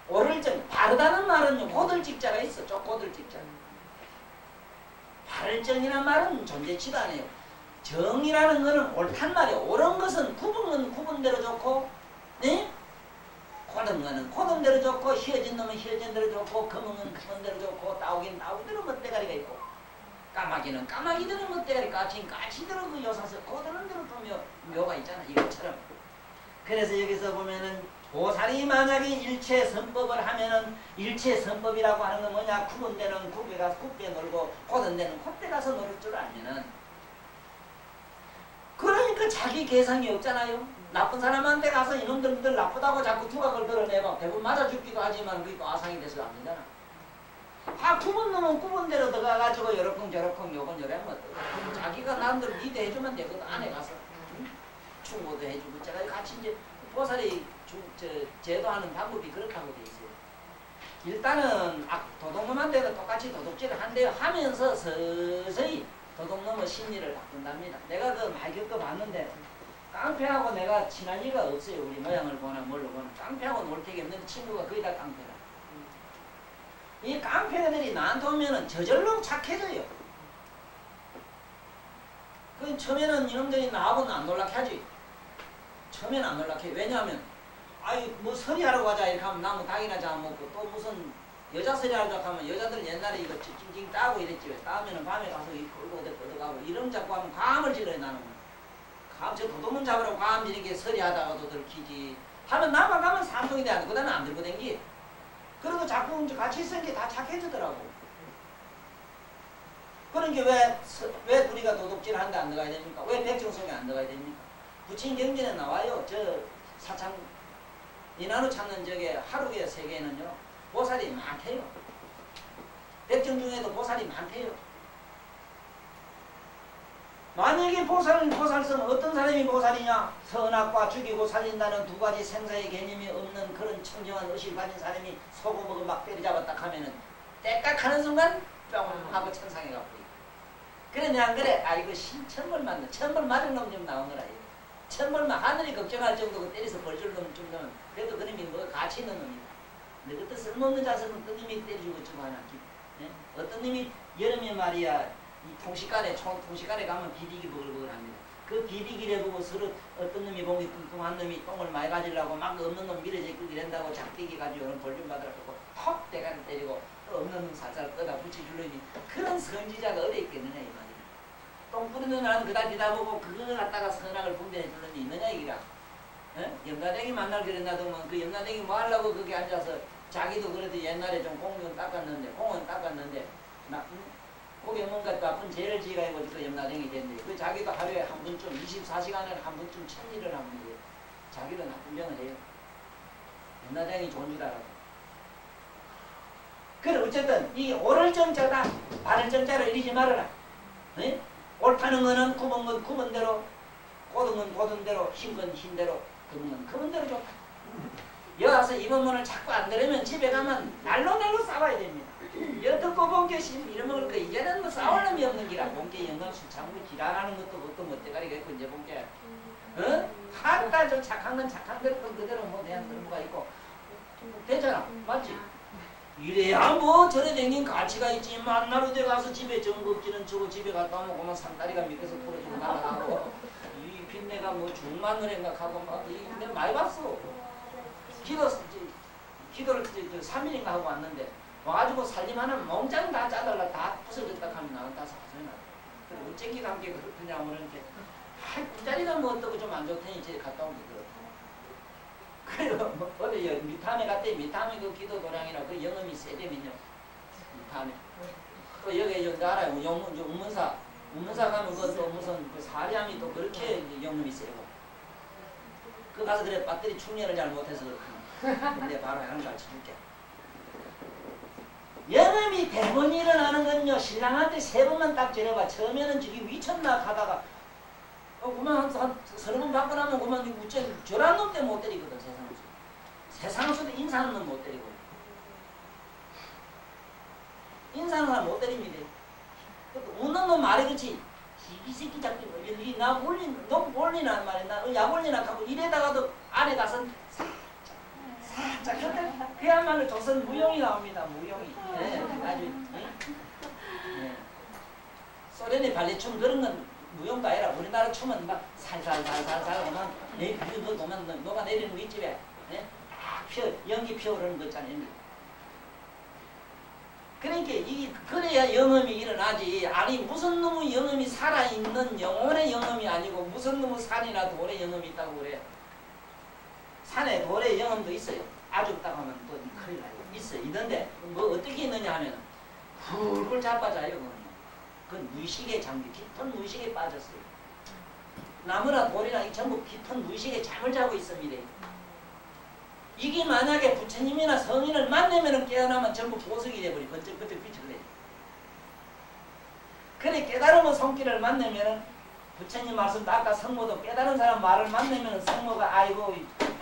오를 정 바르다는 말은 고들 직자가 있어. 고들 직자. 바를 정이라는 말은 존재치도 않아요. 정이라는 거는 옳단 말이에요. 옳은 것은 구분은 구분대로 좋고, 네? 고든 거는 고든대로 좋고, 휘어진 놈은 휘어진 대로 좋고, 검은 건 검은 대로 좋고, 따오긴 따오대로 멋대가리가 있고, 까마귀는 까마귀대로 멋대가리, 까치대로 그 요사서 고드는 대로 또 묘가 있잖아. 이것처럼. 그래서 여기서 보면은 보살이 만약에 일체선법을 하면은 일체선법이라고 하는 건 뭐냐? 굽은 데는 굽에 가서 굽게 놀고 고든 데는 곱게 가서 놀을 줄 알면은 그러니까 자기 개성이 없잖아요. 나쁜 사람한테 가서 이놈들 나쁘다고 자꾸 두각을 드러내봐. 대부분 맞아 죽기도 하지만 그게 또 아상이 돼서 안 되잖아. 굽은 놈은 굽은 대로 들어가가지고 요렇쿵 저렇쿵 요건 요래 하면 어떡해. 자기가 남들 리드 해주면 되거든. 안에 가서 충고도 해주고 제가 같이 이제 보살이 제도하는 방법이 그렇다고 돼 있어요. 일단은 도둑놈한테도 똑같이 도둑질을 한대요. 하면서 서서히 도둑놈의 심리를 바꾼답니다. 내가 그 많이 겪어봤는데 깡패하고 내가 친할 리가 없어요. 우리 모양을 보나 뭘로 보나. 깡패하고 놀 택이 없는 친구가 거의 다 깡패라. 이 깡패들이 나한테 오면은 저절로 착해져요. 그 처음에는 이놈들이 나하고는 안 놀랍게 하지. 처음에는 안 놀랍게. 왜냐하면 아이 뭐 서리하러 가자 이렇게 하면 나무 닭이나 잡아먹고 또 무슨 여자 서리하러 가면 여자들 옛날에 이거 찡찡 따고 이랬지. 왜 따면은 밤에 가서 이 걸고 어디 뻗어가고 이런 자꾸 하면 감을 질러요. 나는 저 도둑놈 잡으라고 감 지는 게 서리하다가도 들키지 하면 나만 가면 삼동이 돼야 돼. 그 다음에 안 들고 댕기. 그리고 자꾸 같이 있으니까 다 착해지더라고. 그러니까 왜 우리가 도둑질 하는데 안 들어가야 됩니까? 왜 백정속에 안 들어가야 됩니까? 부친 경전에 나와요. 저 사창 인하루 찾는 저게 하루에 세계에는요 보살이 많대요. 백정 중에도 보살이 많대요. 만약에 보살성 어떤 사람이 보살이냐? 선악과 죽이고 살린다는 두 가지 생사의 개념이 없는 그런 청정한 의식을 가진 사람이 소금먹어 막 때려잡았다 하면은 때깍하는 순간 하고 천상에 가버리고. 그래 내가 그래 이거 천벌 맞는 천벌 맞은 놈 좀 나오느라 이거. 천벌만 하늘이 걱정할 정도고 때려서 벌줄 놈 정도는 그래도 그놈이 뭐 가치 있는 놈이다. 근데 그때 쓸모없는 자석은 어떤 놈이 때려주고 좀 하나. 예? 어떤 놈이 여름에 말이야 이 통시간에 가면 비비기 버글버글합니다. 그 비비기를 보고 서로 어떤 놈이 봉이 뚱뚱한 놈이 똥을 많이 가지려고 막 없는 놈 밀어제 끄기 된다고 작대기 가지고 오는 벌 좀 받으라고 헉 대가리 때리고 또 없는 놈 살살 떠다 붙여줄려니 그런 선지자가 어디 있겠느냐 이 말이야. 똥 뿌리는 사람은 그다 뒤다 보고 그걸 갖다가 선악을 분별해 줄려니 있느냐 이기라. 염라대기 만날 그래 놔두면 그 염라대기 뭐 하려고 거기 앉아서 자기도 그래도 옛날에 좀 공은 닦았는데 거기 뭔가 나쁜 죄를 지어가지고 그 염라댕이 됐는데 그 자기도 하루에 한 번쯤 24시간에 한 번쯤 천일을 하면 돼. 자기도 나쁜 병을 해요. 염라댕이 좋은 줄 알아도. 그래 어쨌든 이 옳을 정자다 바를 정자를 잃지 말아라. 네? 옳다는 거는 굽은 건 굽은 대로 고든 건 고든 대로 흰 건 흰 대로 검은 건 검은 대로 좋다. 여와서 이 법문을 자꾸 안 들으면 집에 가면 날로 싸워야 됩니다. 여 듣고 본게 이러면 그 이제는 뭐 싸울 놈이 없는 기라. 본게 영감 수창고 지랄하는 것도 그것도 멋대가리가 있고 이제 본게 하다 저 착한 건 착한 대로 그대로 뭐 대한 쓸모가 있고 되잖아. 맞지? 이래야 뭐 저래 댕긴 가치가 있지. 만나로 돼 가서 집에 정급지는 저거 집에 갔다 오면 그만 상다리가 밑에서 풀어지고 날아가고 이 빈내가 뭐 중만을 생각하고 막 내가 많이 봤어. 기도를 3일인가 하고 왔는데 와가지고 살림하는 몽장 다 짜달라 다 부서졌다 하면 나는 다 사서나. 그래 어쩐기 관계 그렇느냐 그러는데 꿈자리가 뭐 어떠고 좀 안 좋더니 이제 갔다 온 게 그렇다. 그래요 뭐 어디 미탐에 갔대. 미탐에 그 기도 도량이라 그 영음이 세대면요. 미탐에 또 여기 저 알아요. 운문사 가면 그또 무슨 그 사리함이 또 그렇게 영음이 세고 그 가서 그래 배터리 충전을 잘 못해서 그렇구나. 근데 바로 하는 거 가르쳐줄게. 영음이 대본 일어나는 건요 신랑한테 3번만 딱 전해봐. 처음에는 저기 위천나 가다가 그만 한 서너 번 받고 나면 그만 우째 저런 놈 때문에 못 때리거든. 세상에서도 인사하는 놈 못 때리고 인사하는 사람 못 때립니다. 웃는 놈 말이 그렇지. 이 새끼 잡기 나 몰리나 말이야. 나 약 올리나 하고 이래다가도 안에 가서 살짝 그야말로 조선 무용이 나옵니다. 무용이. 네, 아주. 네. 소련의 발레춤 그런 건 무용도 아니라 우리나라 춤은 막 살살살살살 오면 너 보면 너가 내리는 윗집에 네? 연기 피어오르는 거 있잖아요. 그러니까 그래야 영음이 일어나지. 아니 무슨 놈의 영음이 살아있는 영혼의 영음이 아니고 무슨 놈의 산이나 돌의 영음이 있다고 그래. 산에 돌의 영음도 있어요. 아죽다고 하면 또 큰일 나요. 있는데 뭐 어떻게 있느냐 하면 훌훌 자빠져요. 그건 무의식의 장비, 깊은 무의식에 빠졌어요. 나무나 돌이나 이 전부 깊은 무의식에 잠을 자고 있습니다. 이게 만약에 부처님이나 성인을 만나면 깨어나면 전부 보석이 돼버리 번쩍번쩍 빛을 내요. 그래 깨달으면 손길을 만나면 부처님 말씀도 아까 성모도 깨달은 사람 말을 만나면 성모가 아이고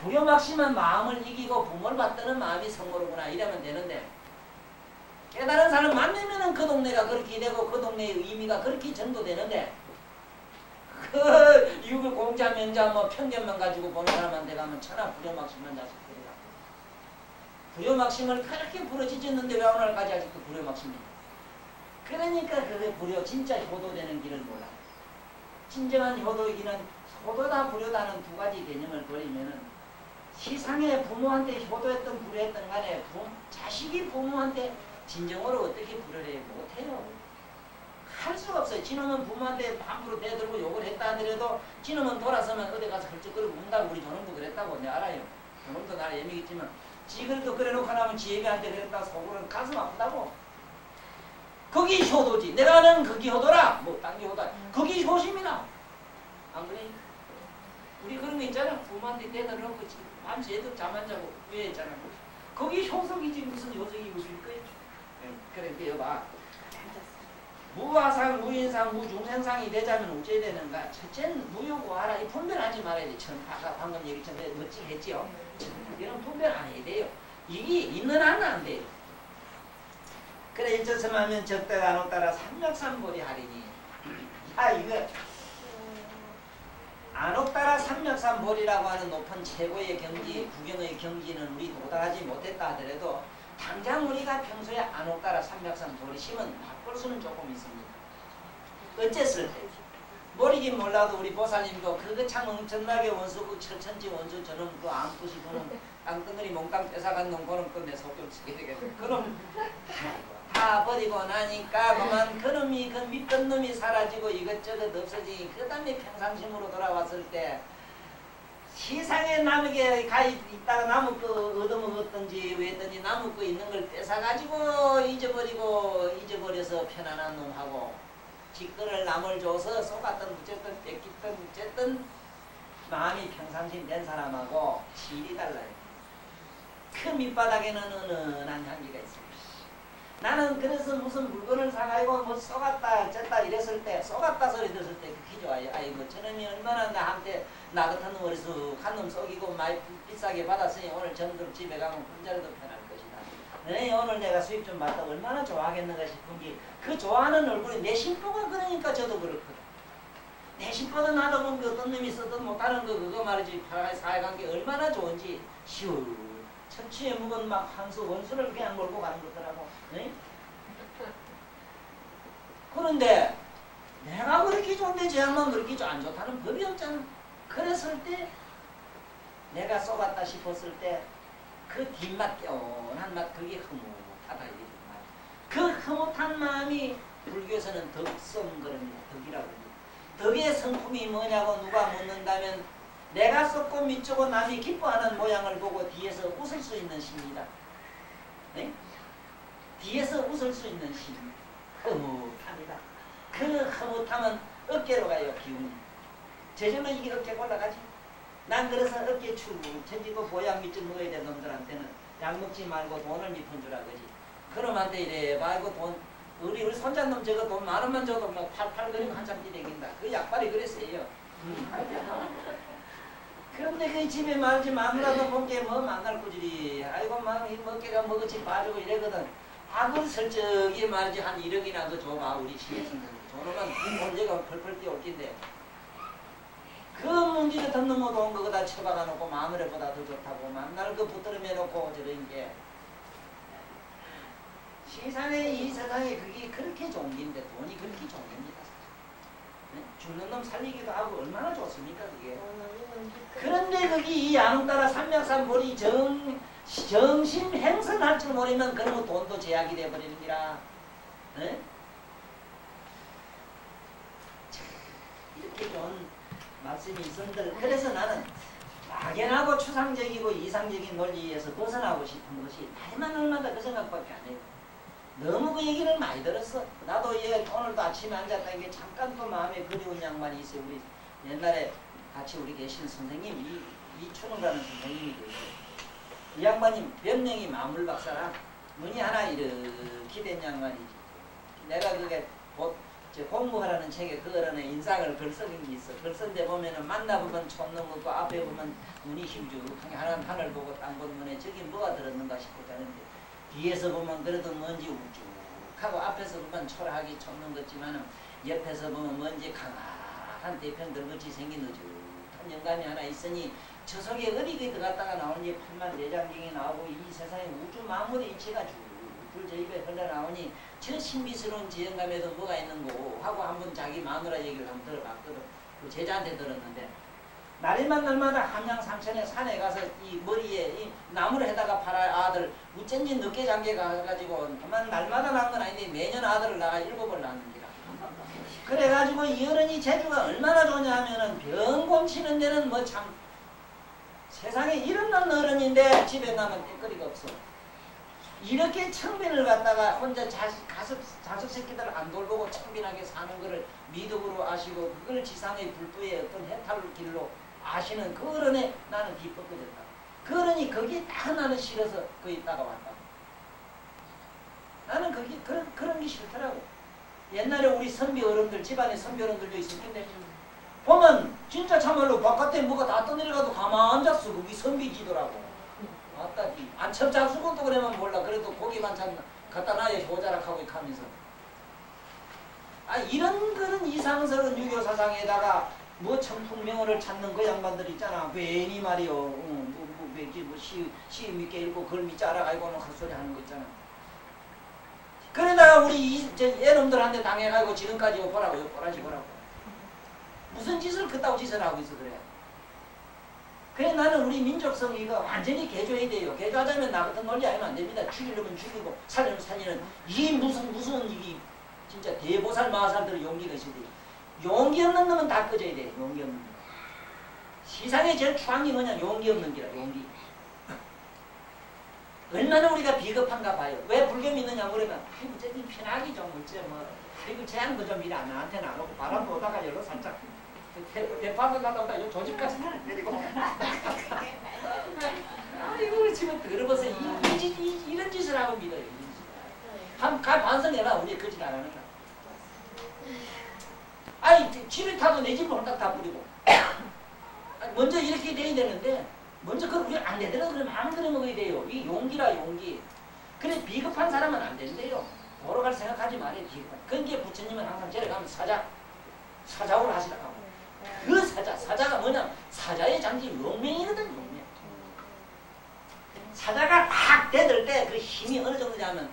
불효막심한 마음을 이기고 부모를 받드는 마음이 성모로구나 이러면 되는데 깨달은 사람 만나면 그 동네가 그렇게 되고 그 동네의 의미가 그렇게 전도되는데 그 유교 공자 면자 뭐 편견만 가지고 보는 사람한테 가면 천하 불효막심한 자식들이라. 불효막심을 그렇게 부러지졌는데 왜 오늘까지 아직도 불효막심이냐. 그러니까 그게 불효 진짜 효도되는 길을 몰라. 진정한 효도이기는 효도다 불효다는 두 가지 개념을 버리면은 시상에 부모한테 효도했던 불효했던 간에 자식이 부모한테 진정으로 어떻게 불효를 못해요. 할 수가 없어요. 지놈은 부모한테 함부로 대들고 욕을 했다 하더라도 지놈은 돌아서면 어디 가서 헐쩍거리고 운다고 우리 저놈도 그랬다고 내가 알아요. 저놈도 나를 예미겠지만 지글도 그래놓고 나면 지혜비한테 그랬다 속으로는 가슴 아프다고. 그게 효도지. 내가 아는 그게 효도라. 뭐 딴 게 효도라. 그게 효심이라. 안 그래? 우리 그런 거 있잖아. 부모한테 대들어놓고 밤새 애들 잠 안 자고 왜 했잖아. 그게 효석이지 무슨 효석이 무슨 거야. 그래 여봐. 무화상, 무인상, 무중생상이 되자면 어찌해야 되는가? 첫째는 무효고 알아. 이 분별하지 말아야 돼. 아까 방금 얘기처럼 멋지게 했지요. 이런 분별 안 해야 돼요. 이게 있는 한은 안 돼요. 그래 이쯤 하면 적대가 안 오따라 삼력삼보리 하리니. 야 이거 안옥따라 삼력삼보리라고 하는 높은 최고의 경지, 구경의 경지는 우리 도달하지 못했다 하더라도 당장 우리가 평소에 안옥따라 삼력삼보리심은 바꿀 수는 조금 있습니다. 어쨌을 때 모르긴 몰라도 우리 보살님도 그거 참 엄청나게 원수 그 철천지 원수 저놈 그 암굿이 그놈 땅덩어리 몽땅 뺏어간 놈 그놈 또 내 속을 치게 되겠네. 그놈 다 버리고 나니까 그만 그놈이 그 믿던 놈이 사라지고 이것저것 없어지니 그 다음에 평상심으로 돌아왔을 때 세상에 남에게 가 있다가 나무 거 얻어먹었던지 왜든지 나무 거 있는 걸 뺏어가지고 잊어버려서 편안한 놈하고 지거를 남을 줘서 쏘갔던 어쨌든 뺏겼던 어쨌든 마음이 평상심 된 사람하고 질이 달라요. 그 밑바닥에는 은은한 향기가 있습니다. 나는 그래서 무슨 물건을 사가지고 뭐 쏘갔다 어쨌다 이랬을 때 쏘갔다 소리 들었을 때 그렇게 좋아요. 아이고 저놈이 얼마나 나한테 나 같은 놈 어리수 한 놈 쏘기고 많이 비싸게 받았으니 오늘 점점 집에 가면 혼자라도 편할 것이다. 네, 오늘 내가 수입 좀 받다 얼마나 좋아하겠는가 싶은 게 그 좋아하는 얼굴이 내 신부가 그러니까 저도 그렇거든. 내 신부도 나도 본 그 어떤 놈이 써도 못하는 거 그거 말이지 사회관계 얼마나 좋은지 시우 천추에 묵은 막 한수 원수를 그냥 몰고 가는 거더라고. 네? 그런데 내가 그렇게 좋은데 저 양반 그렇게 안 좋다는 법이 없잖아. 그랬을 때 내가 쏘갔다 싶었을 때 그 뒷맛 깨운한 맛 그게 흐뭇하다 이게 말. 그 흐뭇한 마음이 불교에서는 덕성 그럽니다. 덕이라고 합니다. 덕의 성품이 뭐냐고 누가 묻는다면 내가 썩고 밑주고 남이 기뻐하는 모양을 보고 뒤에서 웃을 수 있는 심이다. 네? 뒤에서 웃을 수 있는 심. 흐뭇합니다. 그 흐뭇함은 어깨로 가요. 기운이. 제주는 이게 어깨가 올라가지. 난 그래서 어깨 축 천지고 보양 밑줄 먹어야 되는 놈들한테는 약 먹지 말고 돈을 밑은 주라 그러지. 그놈한테 이래 말고 돈 우리 손자놈 저거 돈 10,000원 줘도 뭐 팔팔거리고 한참 뛰댕긴다. 그 약발이 그랬어요. 그런데 그 집에 말지 마누라도 본게 뭐 만날 꾸지리 아이고 막 먹게가 먹었지 빠지고 이래거든. 그 설적이 말이지 한 1억이나 더 줘봐 우리 시에서는 저놈은 언제가 펄펄 뛰어올 낀데 그 문제를 덮는 것도 온 거다 쳐박아 놓고 마누라보다 더 좋다고 만날 거 붙들어 놓고 저런 게 세상에 이 세상에 그게 그렇게 좋은 게인데 돈이 그렇게 좋은 겁니다. 네? 죽는 놈 살리기도 하고 얼마나 좋습니까 그게. 그런데 거기 이 양따라 삼맥삼보리 정심 행선할 줄 모르면 그러면 돈도 제약이 돼버리는 기라. 네? 이렇게 좋은 말씀이 있었는데 그래서 나는 막연하고 추상적이고 이상적인 논리에서 벗어나고 싶은 것이 나이만 얼마나 그 생각밖에 안 해요. 너무 그 얘기를 많이 들었어. 나도 오늘도 아침에 앉았다 이게 잠깐 또 마음에 그리운 양반이 있어요. 우리 옛날에 같이 우리 계시는 선생님 이춘우라는 선생님이 계세요. 이 양반이 변명이 마물박사라 문이 하나 이렇게 된 양반이지. 내가 그게 공부하라는 책에 그 어른의 인상을 글쓴 게 있어. 글쓴데 보면은 만나보면 촌놈 없고 앞에 보면 눈이 힘죽하게 하늘 보고 땅 보는 눈에 저기 뭐가 들었는가 싶고 자는데 뒤에서 보면 그래도 먼지 우쭉하고 앞에서 보면 초라하게 촌놈 같지만은 옆에서 보면 먼지 강한 대편들같이 생긴 우쭉한 영감이 하나 있으니 저 속에 어디에 들어갔다가 나오니 84장경이 나오고 이 세상에 우주 만물의 이치가 줄줄 저 입에 흘러나오니 저 신비스러운 지영감에도 뭐가 있는고 하고 한번 자기 마누라 얘기를 한번 들어봤거든. 그 제자한테 들었는데 날마다 함양 삼천에 산에 가서 이 머리에 이 나무를 해다가 팔아 아들 우cen지 늦게 장계 가가지고 그만 날마다 낳은 건 아닌데 매년 아들을 낳아 7을 낳는기라. 그래가지고 이 어른이 재주가 얼마나 좋냐 하면은 병 고치는 데는 뭐 참 세상에 이런 어른인데 집에 가면 떼거리가 없어. 이렇게 청빈을 갖다가 혼자 자식 새끼들 안 돌보고 청빈하게 사는 거를 미덕으로 아시고 그걸 지상의 불도의 어떤 해탈 길로 아시는 그 어른에 나는 기뻤거든요. 그 어른이 거기에 딱 나는 싫어서 거기 따라왔다. 나는 거기 그런 게 싫더라고. 옛날에 우리 선비 어른들 집안에 선비 어른들도 있었는데 보면 진짜 참말로 바깥에 뭐가 다 떠내려가도 가만 앉았어. 그게 선비지더라고. 맞다. 안첩 잡수고 또 그러면 몰라. 그래도 고기 반찬 갖다 놔야 효자락하고 이렇게 하면서. 아, 이런 그런 이상스러운 유교 사상에다가 뭐 청풍명언을 찾는 그 양반들 있잖아. 괜히 말이요. 시 믿게 읽고 글 믿지 알아가지고는 헛소리 하는 거 있잖아. 그러다가 우리 애놈들한테 당해가지고 지금까지 보라고요. 보라지 보라고. 무슨 짓을 그따구 짓을 하고 있어 그래. 그래 나는 우리 민족성 이거 완전히 개조해야 돼요. 개조하자면 나 같은 논리 아니면 안 됩니다. 죽이려면 죽이고 살려면 살리는 이 무슨 이게 진짜 대보살 마살들의 용기가 있어야 돼요. 용기 없는 놈은 다 꺼져야 돼. 용기 없는 놈. 세상에 제일 추한 게 뭐냐? 용기 없는 기라. 용기. 얼마나 우리가 비겁한가 봐요. 왜 불교 믿느냐 그러면 아이고 저기 편하게 좀 어째 뭐 아이고 제한 거좀 이래 나한테는 안 오고 바람 보다가 열로 살짝 대파도 갔다 오다 요 조집까지 내리고 아이고 지금 더러워서 이런 짓을 하고 믿어요. 한 반성해라. 우리 그 짓 안 하는 거. 아니 집에 타도 내 집을 혼자 다 뿌리고 먼저 이렇게 돼야 되는데 먼저 그걸 우리 안 되더라도 그러면 마음대로 먹어야 돼요. 이 용기라 용기. 그래 비겁한 사람은 안 된대요. 돌아갈 생각하지 말아요. 비겁한. 그러니까 부처님은 항상 절에 가면 사자우를 하시라고. 그 사자가 뭐냐? 사자의 장지 용맹이거든. 용맹. 사자가 확 대들 때 그 힘이 어느 정도냐면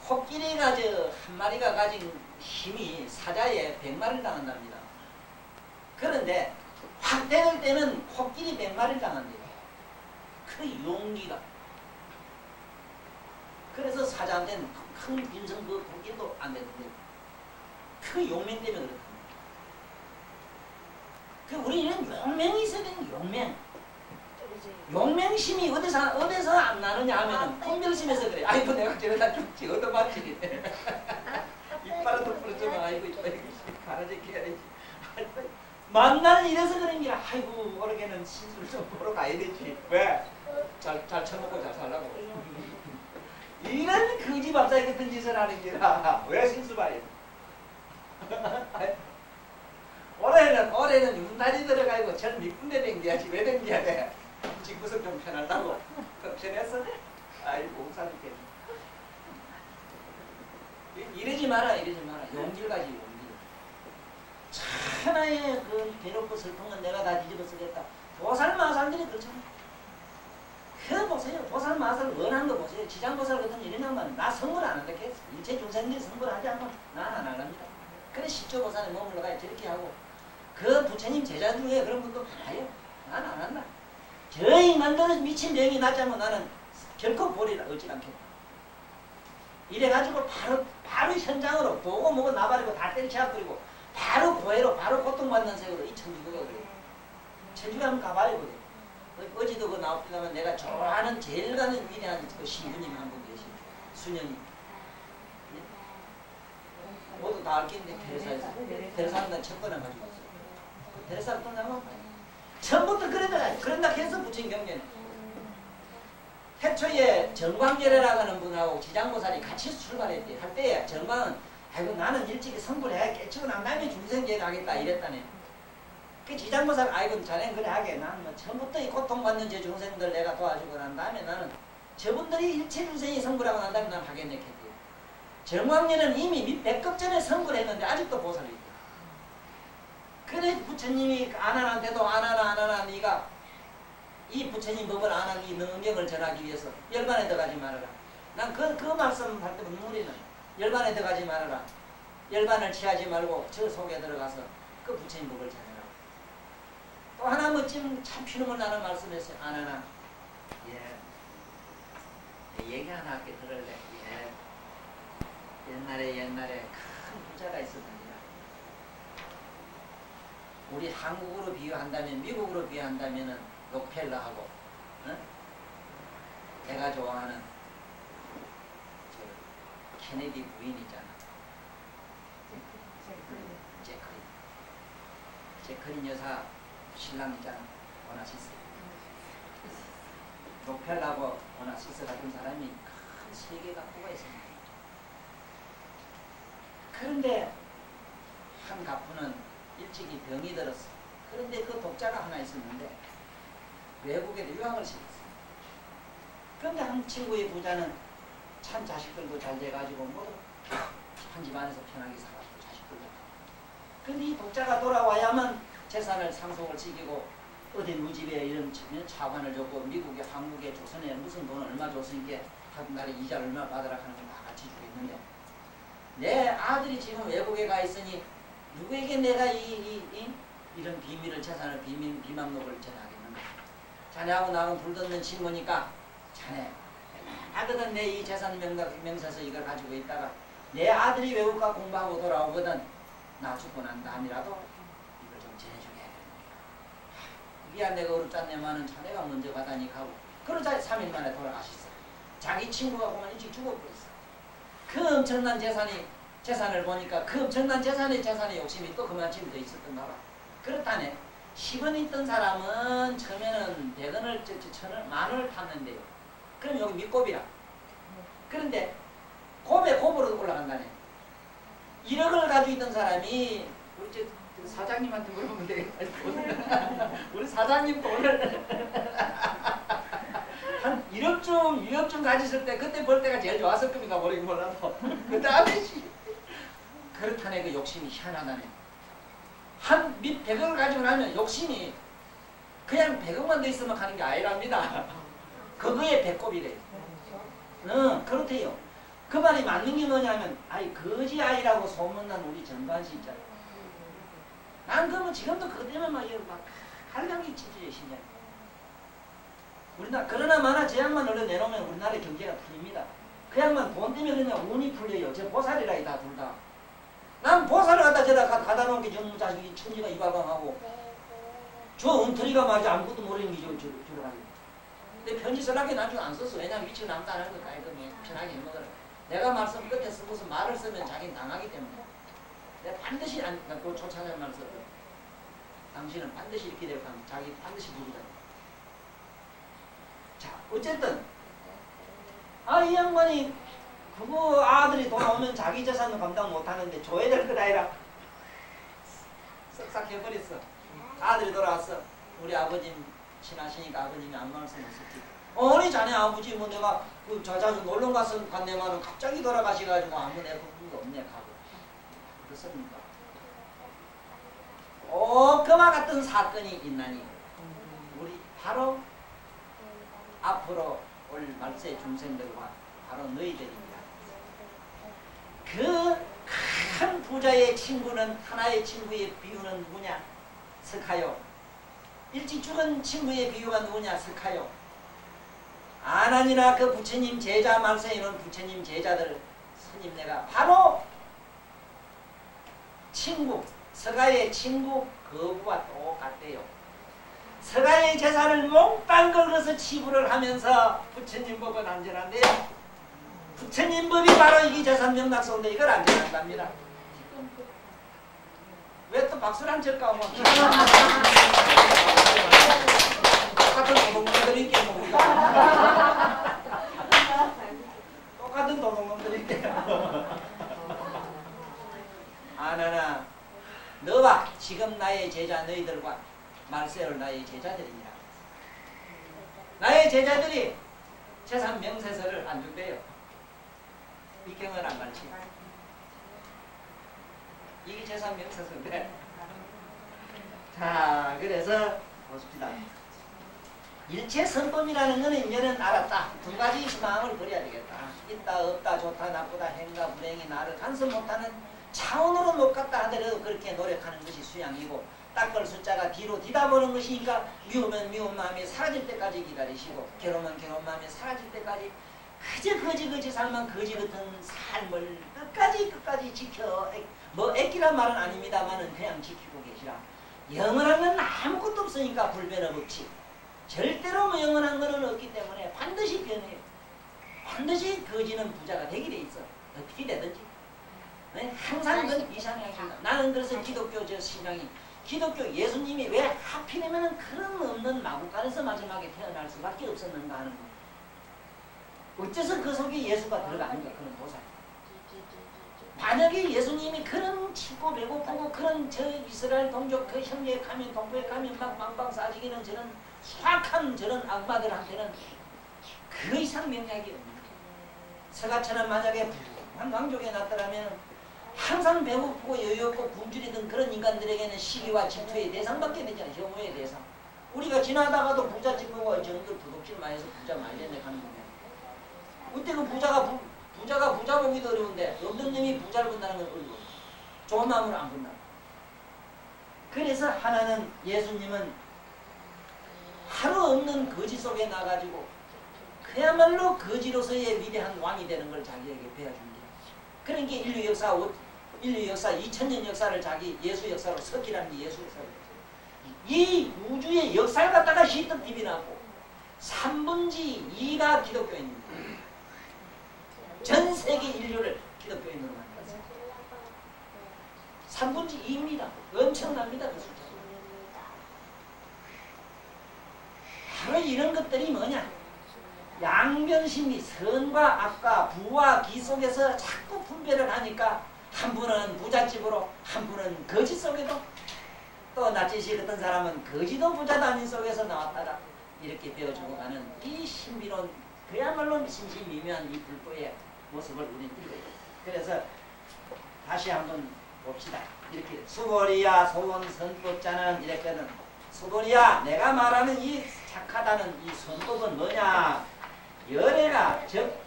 코끼리가 한 마리가 가진 힘이 사자에 100마리를 당한답니다. 그런데 확 대들 때는 코끼리 100마리를 당한대요. 그 용기가. 그래서 사자한테는 큰 빈성 그 코끼리도 안 되는데 그 용맹 때문에 그렇답니다. 그 우리는 용맹이 있어야 되는 용맹. 용맹심이 어디서 안 나느냐 하면은 분별심에서 그래. 아이고 내가 저러다 죽지 얻어맞지. 이빨도 부러지면 아이고 가라지게 해야지. 만날 이래서 그런 게 아이고 오르게는 신수를 좀 보러 가야 되지. 왜? 잘 처먹고 잘 살라고. 이런 거지밥사기 같은 짓을 하는 게라. 왜 신수 봐야 돼? 올해는 윤달이 들어가고 절 미군대 댕겨야지. 왜 댕겨야 돼? 집구석 좀 편하려고. 그 편했어? 아이고 옥사줄게. 이러지 마라. 용기를 가지 용기. 천하의 그 괴롭고 슬픔은 내가 다 뒤집어 쓰겠다. 보살마살들이 그렇잖아. 그 보세요. 보살마살 원하는 거 보세요. 지장보살 같은 이러냐면 나 선물 안 한다 했어. 일체 중생들이 선물하지 않고 난 안 합니다. 그래 십조보살에 머물러 가야 저렇게 하고 그 부처님 제자 중에 그런 분도 많아요. 난 안 한다. 저 인간들은 미친 병이 낫자면 나는 결코 보리라 얻지 않겠다. 이래가지고 바로 현장으로 보고 뭐고 나발이고 다 때려치워버리고 바로 고해로 바로 고통받는 세계로 이 천주교가 그래요. 천주교 한번 가봐야 그래. 어제도 그 나옵니다만 내가 좋아하는 제일 가는 위대한 그 신부님 한 분 계시죠. 수녀님. 모두 다 알겠는데 테레사에서. 테레사는 난 첫 번에 가지고 왔어요. 테레사를 떠나면 처음부터 그런다 해서 부처님 경전에 태초에 정광열애라고 하는 분하고 지장보살이 같이 출발했대. 할 때 정광은 아이고 나는 일찍이 성불해 깨치고 난 다음에 중생제를 하겠다 이랬다네. 그 지장보살 아이고 자네는 그래 하게 나는 뭐 처음부터 이 고통받는 제 중생들 내가 도와주고 난 다음에 나는 저분들이 일체 중생이 성불하고 난 다음에 난 하겠네 했대요. 정광열은 이미 100급 전에 성불했는데 아직도 보살이 있다. 그래 부처님이 아난한테도 아나나 네가 이 부처님 법을 안 하기 능명을 전하기 위해서 열반에 들어가지 말아라. 난 그 말씀 할 때면 눈물이 나. 열반에 들어가지 말아라. 열반을 취하지 말고 저 속에 들어가서 그 부처님 법을 전해라. 또 하나 멋진 참 피눈물 나는 말씀했어요. 아나나. 예. 얘기 하나 할게 들을래. 예. 옛날에 큰 부자가 있었답니다. 우리 한국으로 비유한다면 미국으로 비유한다면은 록펠러하고 내가 좋아하는 저 케네디 부인 있잖아. 제커린 여사 신랑 있잖아. 오나시스. 록펠러하고 오나시스 같은 사람이 큰 세계 가꾸가 있습니다. 그런데 한 가부는 일찍이 병이 들었어. 그런데 그 독자가 하나 있었는데 외국에 유학을 시켰어. 그런데 한 친구의 부자는 참 자식들도 잘 돼가지고 뭐 한 집안에서 편하게 살았고 자식들도. 근데 이 독자가 돌아와야만 재산을 상속을 시키고 어디 누집에 이런 차관을 줬고 미국에 한국에 조선에 무슨 돈 얼마 줬으니까 한 달에 이자 얼마 받으라 하는 걸 다 같이 주겠는데 내 아들이 지금 외국에 가 있으니 누구에게 내가 이런 비밀을 재산을 비망록을 전하겠는가. 자네하고 나하고 불듣는 친구니까 자네 하거든 내 이 재산 명세서 이걸 가지고 있다가 내 아들이 외국 가 공부하고 돌아오거든 나 죽고 난 다음이라도 이걸 좀 전해주게 해야 미안 내가 어렵잖네만은 자네가 먼저 받아니 가고 그러자 3일 만에 돌아가셨어. 자기 친구가 그만 일찍 죽어버렸어. 그 엄청난 재산을 보니까 그 엄청난 재산의 욕심이 또 그만큼 더 있었던가 봐. 그렇다네. 10원 있던 사람은 처음에는 100원을, 1000원, 10,000원을 탔는데요. 그럼 여기 밑곱이라. 그런데 곱에 곱으로 올라간다네. 1억을 가지고 있던 사람이 우리 사장님한테 물어보면 되겠다. 우리 사장님 돈을 한 1억쯤, 2억쯤 가졌을 때 그때 벌 때가 제일 좋았을 겁니다. 모르긴 몰라도. 그 다음에 그렇다네. 그 욕심이 희한하다네. 한 밑 100억을 가지고 나면 욕심이 그냥 100억만 더 있으면 가는 게 아니랍니다. 그거에 배꼽이래요. 그렇대요. 그 말이 맞는 게 뭐냐면 아이 거지 아이라고 소문난 우리 정관씨 있잖아요. 난 그러면 지금도 그것 때문에 막 한량기 치즈에 신기해. 우리나라 그러나 마나 제 양만 얼른 내놓으면 우리나라의 경제가 풀립니다. 그 양만 돈 때문에 그냥 운이 풀려요. 저 보살이라 다 둘 다. 난 보살을 갖다 저다 가다 놓은 게 전부 자식이 천지가 이발광하고 저 엉터리가 말이야 아무것도 모르는 게 저러 가지고. 근데 편지 쓰라게 나중에 안 썼어. 왜냐면 미치고 남도 안 하는 거 깔끔히 편하게 먹으라. 내가 말씀 끝에 쓰고서 말을 쓰면 자기는 당하기 때문에 내가 반드시 또 쫓아낼 말 썼거든. 당신은 반드시 이렇게 되고 자기 반드시 부르자. 자 어쨌든 이 양반이 그거 아들이 돌아오면 자기 재산은 감당 못하는데 줘야 될 것 아니라 쓱싹 해버렸어. 아들이 돌아왔어. 우리 아버지 친하시니까 아버님이 아무 말씀 없었지. 어머니 자네 아버지 뭐 내가 그 자주 놀러 갔네만은 갑자기 돌아가셔가지고 아무 내가 그거 없네 가고 그렇습니까? 그와 같은 사건이 있나니 우리 바로 앞으로 올 말세 중생들과 바로 너희들입니다. 그 큰 부자의 친구는 하나의 친구의 비유는 누구냐? 스카요. 일찍 죽은 친구의 비유가 누구냐? 스카요. 아난이나 그 부처님 제자 말세에 있는 부처님 제자들 스님 내가 바로 친구 서가의 친구 거부와 똑같대요. 서가의 재산을 몽땅 긁어서 치부를 하면서 부처님 법은 안전한데요. 부처님 법이 바로 이게 재산 명락서인데 이걸 안전한답니다. 왜 또 박수를 안 칠까? 똑같은 도둑놈들인게 뭐 똑같은 도둑놈들인게 아나나 너와 지금 나의 제자 너희들과 말세올 나의 제자들이니라. 나의 제자들이 재산 명세서를 안 준대요. 비경을 안 가르치. 이게 재산 명세서인데. 자, 그래서 보십시다. 일체 선범이라는 것은 이제는 알았다. 두 가지 희망을 버려야 되겠다. 있다, 없다, 좋다, 나쁘다, 행가, 불행이 나를 간섭 못하는 차원으로 못 갔다 하더라도 그렇게 노력하는 것이 수양이고 닦을 숫자가 뒤로 뒤다보는 것이니까 미우면 미운 마음이 사라질 때까지 기다리시고 괴로우면 괴로운 마음이 사라질 때까지 그저 거지 살만 거지 같은 삶을 끝까지 지켜 애끼란 말은 아닙니다만은 그냥 지키고 계시라. 영원한 건 아무것도 없으니까 불변은 없지. 절대로 영원한 것은 없기 때문에 반드시 변해요. 반드시 거지는 부자가 되게 돼 있어. 어떻게 되든지. 네? 항상 그건 이상하겠다. 나는 그래서 기독교 신앙이 기독교 예수님이 왜 하필이면 그런 없는 마구간에서 마지막에 태어날 수밖에 없었는가 하는 거. 어째서 그 속에 예수가 들어가는가 그런 보살. 만약에 예수님이 그런 춥고 배고프고 그런 저 이스라엘 동족 그 형제에 가면 동부에 가면 막 망방 싸지기는 저런 수악한 저런 악마들한테는 그 이상 명약이 없는 거예요. 서가천은 만약에 부한 왕족에 났더라면 항상 배고프고 여유 없고 굶주리던 그런 인간들에게는 시기와 질투의 대상밖에 되지 않아요. 혐오의 대상. 우리가 지나다가도 부잣집 보고 정들 도둑질 많이 해서 부자 많이 됐네 하는 거예요. 그때 그 부자가 부자 보기도 어려운데 없는 놈이 부자를 본다는 건 어려워. 좋은 마음으로 안 본다. 그래서 하나는 예수님은 하루 없는 거지 속에 나가지고 그야말로 거지로서의 위대한 왕이 되는 걸 자기에게 배워준 거예요. 그러니까 인류 역사 2000년 역사를 자기 예수 역사로 섞이라는 게 예수 역사로 이 우주의 역사를 갖다가 시떡 비비놨고 3분의 2가 기독교인입니다. 전 세계 인류를 기독교인으로 만들었어요. 3분의 2입니다. 엄청납니다. 그 숫자. 바로 이런 것들이 뭐냐? 양변심리, 선과 악과 부와 기 속에서 자꾸 분별을 하니까 한 분은 부잣집으로, 한 분은 거지 속에도, 또 나치시 같은 사람은 거지도 부자도 아닌 속에서 나왔다가 이렇게 배워주고 가는 이 신비로운 그야말로 신신미묘한 이 불교의 모습을 우리는 띄고 있어요. 그래서 다시 한번 봅시다. 이렇게 수보리야 소원선법자는 이랬거든. 수보리야 내가 말하는 이 착하다는 이 선법은 뭐냐? 열애가 즉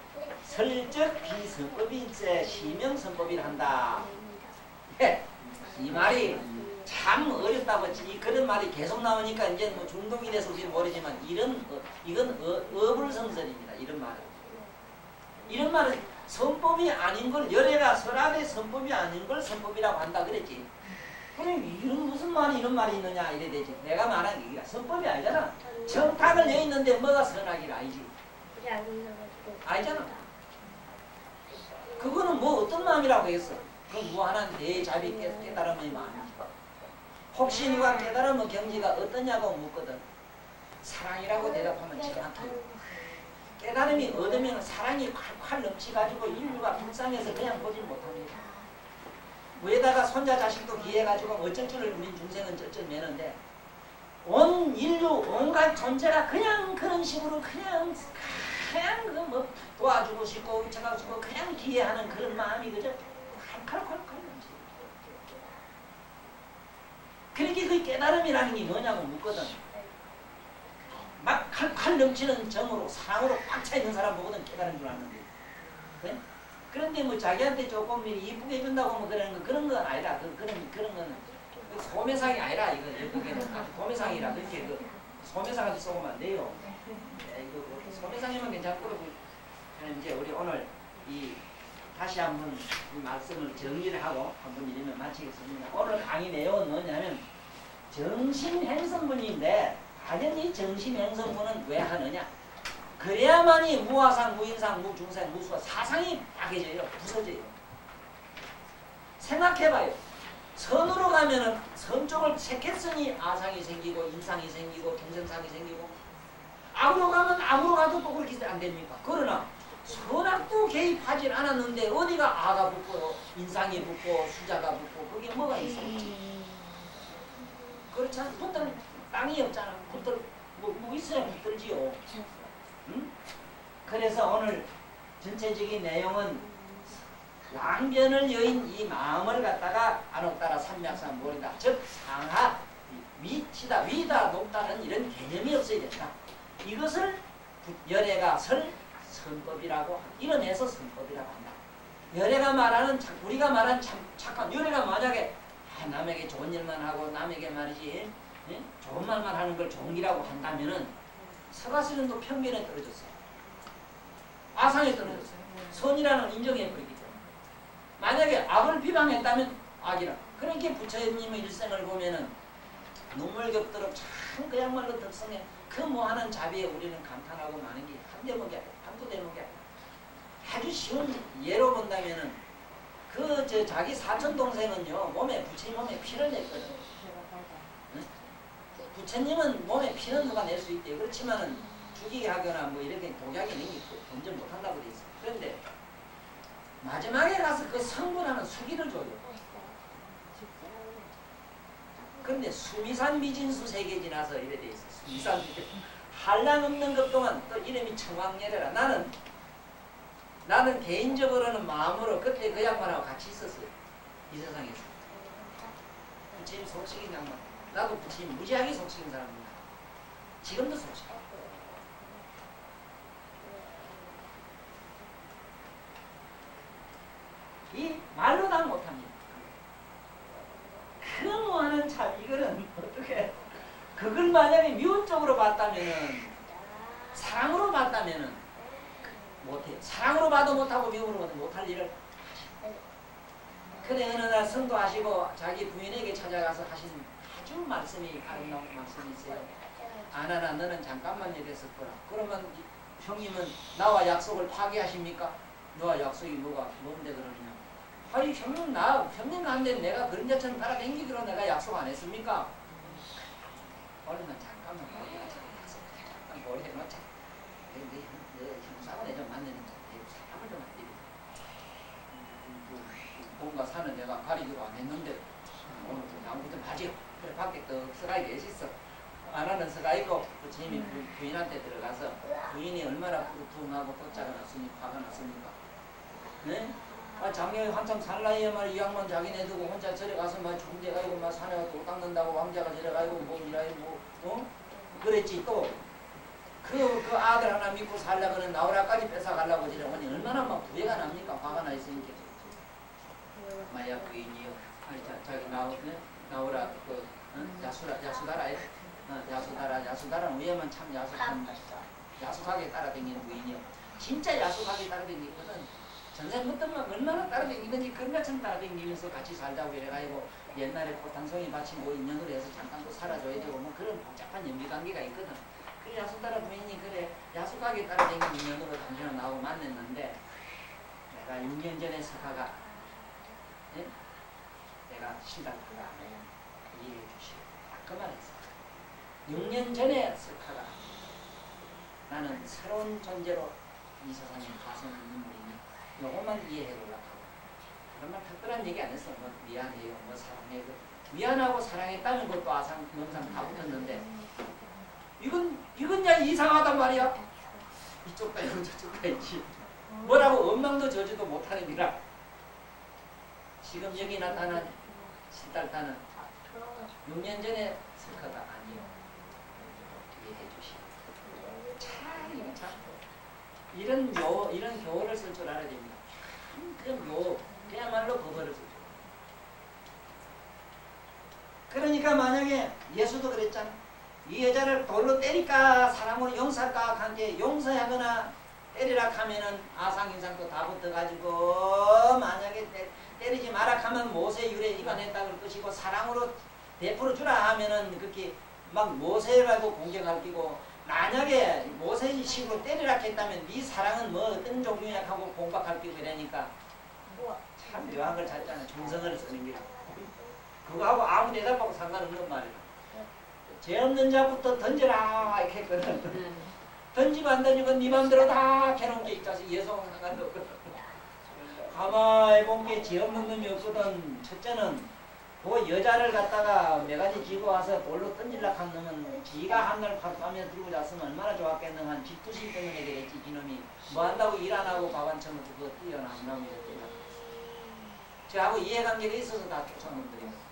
설적 비선법일세 시명선법이라 한다. 이 말이 참 어렵다고 이 그런 말이 계속 나오니까 이제 뭐 중독이 돼서 우리는 모르지만 이건 어불성설입니다. 이런 말은 선법이 아닌 걸 열애가 설합의 선법이 아닌 걸 선법이라고 한다 그랬지. 그럼 이런 무슨 말이 이런 말이 있느냐 이래 되지. 내가 말한 게 선법이 아니잖아. 정탁을 여 있는데 뭐가 선악이라 아니지. 아니잖아. 그거는 뭐 어떤 마음이라고 했어. 그 무한한 대자비 깨달음의 마음이지. 혹시 누가 깨달음의 경지가 어떠냐고 묻거든. 사랑이라고 대답하면 정확해요. 깨달음이 얻으면 사랑이 콸콸 넘치가지고 인류가 불쌍해서 그냥 보질 못합니다. 위에다가 손자 자식도 기해가지고 어쩔 줄을 우린 중생은 쩔쩔 매는데 온 인류 온갖 존재가 그냥 그런 식으로 그냥 그 뭐 도와주고 싶고 의청하고 싶고 그냥 기해하는 그런 마음이 그저 콸콸콸콸 넘치. 그렇게 그 깨달음이라는 게 뭐냐고 묻거든. 막 칼칼 넘치는 정으로 사랑으로 꽉 차 있는 사람 보거든 깨달은 줄 아는데. 그래? 그런데 뭐 자기한테 조금 이쁘게 해준다고 뭐 그런 건 아니라 그런 거는 소매상이 아니라 이거 여기는 소매상이라 그렇게 그 소매상한테 쏘면 안 돼요. 이거 소매상이면 괜찮고 이제 우리 오늘 다시 한번 이 말씀을 정리를 하고 한번 이러면 마치겠습니다. 오늘 강의 내용은 뭐냐면 정신행성문인데 과연 이 정신행성문은 왜 하느냐? 그래야만이 무화상, 무인상, 무중생, 무수가 사상이 박해져요. 부서져요. 생각해봐요. 선으로 가면은 선 쪽을 택했으니 아상이 생기고 인상이 생기고 중생상이 생기고 악으로 가면 악으로 가도 또 그렇게 안 됩니까? 그러나 선악도 개입하지 않았는데 어디가 아가 붙고 인상이 붙고 수자가 붙고 그게 뭐가 있어? 그렇지 않아? 붙들 땅이 없잖아. 붙들 뭐 있어야 붙들지요. 응? 그래서 오늘 전체적인 내용은 왕변을 여인 이 마음을 갖다가 안옥따라 삼맥상 모른다. 즉 상하 위치다 위다 높다는 이런 개념이 없어야 된다. 이것을 열애가 선법이라고 이름에서 선법이라고 한다. 열애가 말하는 우리가 말한 착한 열애가 만약에 남에게 좋은 일만 하고 남에게 말이지 좋은 말만 하는 걸 좋은 일이라고 한다면은 서가시는도 편견에 떨어졌어요. 아상에 떨어졌어요. 선이라는 인정해버리기 때문에. 만약에 악을 비방했다면 악이라. 그렇게 부처님의 일생을 보면은 눈물 겹도록 참 그야말로 덕성에 그 뭐하는 자비에 우리는 감탄하고 많은 게 한 대목이 아니라 한두 대목이 아니라 아주 쉬운 예로 본다면은 자기 사촌 동생은요 부처님 몸에 피를 냈거든. 응? 부처님은 몸에 피는 누가 낼 수 있대요. 그렇지만은 죽이게 하거나 뭐 이렇게 독약이 있는 게 범죄 못한다고 돼 있어. 그런데 마지막에 가서 그 성분하는 수기를 줘요. 그런데 수미산 미진수 세계 지나서 이래 돼 있어. 수미산 한량 없는 것 동안 또 이름이 청왕열애라. 나는 나는 개인적으로는 마음으로 그때 그 양반하고 같이 있었어요. 이 세상에서. 부처님 속식인 양반. 나도 부처님 무지하게 속식인 사람입니다. 지금도 속식. 이 말로 난 못합니다. 그 무한한 참 이거는 어떻게 그걸 만약에 미운 쪽으로 봤다면은 사랑으로 봤다면은 못해요. 사랑으로 봐도 못하고 미움으로 봐도 못할 일을 하시고. 근데 어느 날 성도하시고 자기 부인에게 찾아가서 하신 아주 말씀이 아름다운 말씀이 있어요. 아나나 너는 잠깐만 이랬을 거라. 그러면 형님은 나와 약속을 파기하십니까? 너와 약속이 뭔데 그러냐? 아니 형님 나한테 내가 그림자처럼 따라다니기로 내가 약속 안 했습니까? 얼른 잠깐만 잠깐 머리 해놓자. 너 형사가 내 좀 만나는 사람을 좀 만들고 뭔가 사는 내가 가리기로 안 했는데 오늘 아무튼 하지요. 그래 밖에 또 서가 계시어. 안 하는 서가 있고 부처님이 부인한테 들어가서 부인이 얼마나 부둥하고 뽀짝을 났습니까? 화가 났습니까? 네? 작년에 한참 살 나이에 말 이 양반 자기네 두고 혼자 절에 가서 막 죽은 데 가고 막 산에 가서 돌 닦는다고 왕자가 절에 가고 뭐 그랬지 또 그 아들 하나 믿고 살려고는 나오라까지 뺏어가려고 저래 오니 얼마나 막 부해가 납니까? 화가 나 있으니까 마야 부인이요 자기 나오라 그 야수다라 야수다라는 위에만 참 야수하게 따라다니는 부인이요 진짜 야수하게 따라다니거든 전생부터만 얼마나 따라다니든지 그것처럼 따라다니면서 같이 살자고 이래가지고 옛날에 포탄송이 바치고 인연으로 해서 잠깐 또 살아줘야 되고 뭐 그런 복잡한 연기관계가 있거든. 그 야수따라 부인이 그래 야수가게 따라다니는 인연으로 당신을 나하고 만났는데 내가 6년 전에 석화가 네? 내가 시달크가 아니야 이해해 주시오. 딱 그 말했어. 6년 전에 석화가 나는 새로운 존재로 이 세상에 가서 있는 분이니 요것만 이해해보려고 하고 그런 말 특별한 얘기 안 했어. 뭐 미안해요 뭐 사랑해요 미안하고 사랑했다는 것도 아상 명상 다 붙었는데 이건 야 이상하단 말이야. 이쪽도 있고 저쪽도 있지. 뭐라고 엄망도 저지도 못하는 이라 지금 여기 나타난 시달타는 6년 전에 석화가 아니요. 이해해 주시오. 참 이런 교훈을 쓸 줄 알아야 됩니다. 그야말로 그거를 쓸 줄. 그러니까 만약에 예수도 그랬잖아. 이 여자를 돌로 때릴까 사랑으로 용서할까 한게 용서하거나 때리라 하면은 아상인상도 다 붙어가지고 만약에 때리지 마라 하면 모세 율에 위반했다 그럴 것이고 사랑으로 베풀어 주라 하면은 그렇게 막 모세라고 공격할 끼고 만약에 모세식으로 때리라 했다면 네 사랑은 뭐 어떤 종류냐 하고 공박할 끼고 이러니까 참 묘한 걸 찾잖아. 중성을 쓰는 게 그거하고 아무 대답하고 상관없는 말이야. 죄 없는 자부터 던져라 이렇게 했거든. 던지고 안 던지고 네 맘대로 다 해놓은 게 있다서 예성은 상관도 없거든. 가만히 본 게 죄 없는 놈이 없거든. 첫째는 그 여자를 갖다가 매가지 지고 와서 돌로 던질라 한 놈은 지가 한날 밤에 들고 잤으면 얼마나 좋았겠는 한 집투심 때문에 그랬지. 이놈이 뭐 한다고 일 안 하고 밥 안 처먹고 그거 뛰어나온 놈이 저하고 이해관계가 있어서 다 쫓아온 놈들이거든.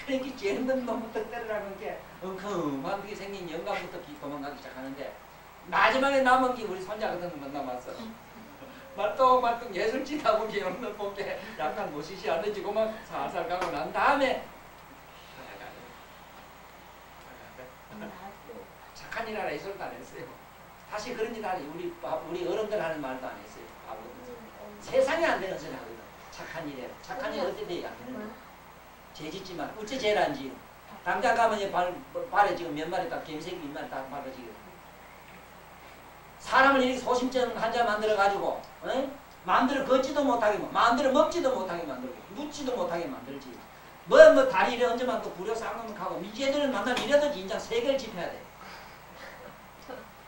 그러니까 죄 없는 놈부터 때리라는 게 엉큼한 게 생긴 영감부터 도망가기 시작하는데 마지막에 남은 게 우리 손자 같은 놈만 남았어. 말똥 예술짓하고 게 없는 게 약간 모시시 안 던지고 막 살살 가고 난 다음에 착한 일 하라 이 소리도 안 했어요. 다시 그런 일 하니 우리 어른들 하는 말도 안 했어요. 세상에 안 되는 소리 하거든. 착한 일에 착한 일 어떻게 돼야 안 되는 거야. 죄 짓지 마. 어째 죄를 안 지요. 당장 가면 발에 지금 몇 마리 딱 gem새끼 몇 마리 딱 밟아지거든. 사람을 이렇게 소심증 환자 만들어가지고 마음대로 걷지도 못하게 마음대로 먹지도 못하게 만들고 묻지도 못하게 만들지. 뭐 다리를 얹으면 또 부려 쌍놈하고 미제들은 만나면 이래도 인장 3개를 집혀야 돼.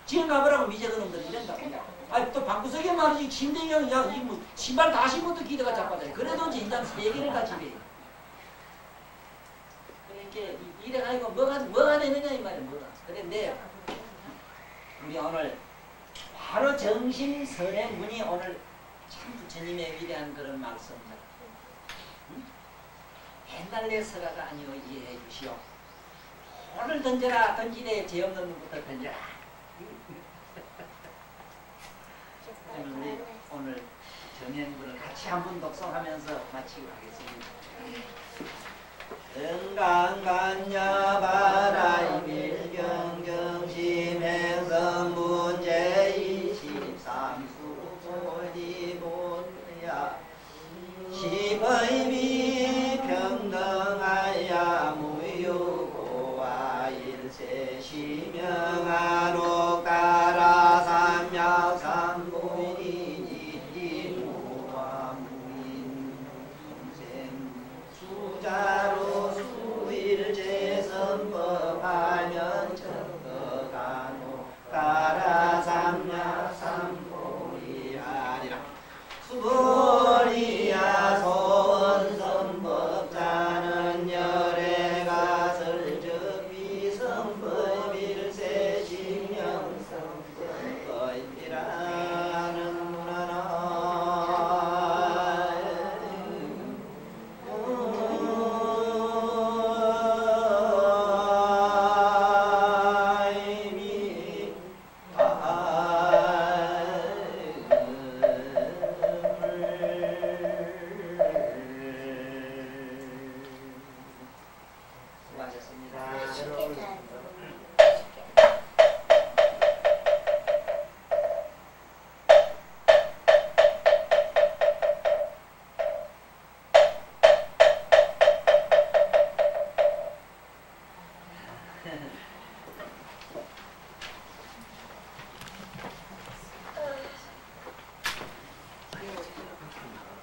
지금 가보라고 미제들 이런다. 아니 또 방구석에 말이지 침대형 뭐 신발 다 신고도 기대가 자빠져. 그래도 인장 3개를 다 집해. 그러니까 이래가지고 뭐가 되느냐 이 말이야. 뭐가. 그런데 우리 오늘 바로 정신선의 문이 오늘 참 부처님의 위대한 그런 말씀들. 응? 옛날 내서가가 아니오 이해해 주시오. 오늘 던져라 던지래 죄 없는 놈부터 던져라. 오늘 정행부를 같이 한번 독송하면서 마치고 하겠습니다. 은강간여바라이 밀경경심행성 문제 23수 소리본야 심의 비평등하야 무유고와 일세 시명하로 따라 삼약삼무이니 무와 무인 평생 수자로 수일제선법하면 천거간호 따라 삼약삼무이하리라 수고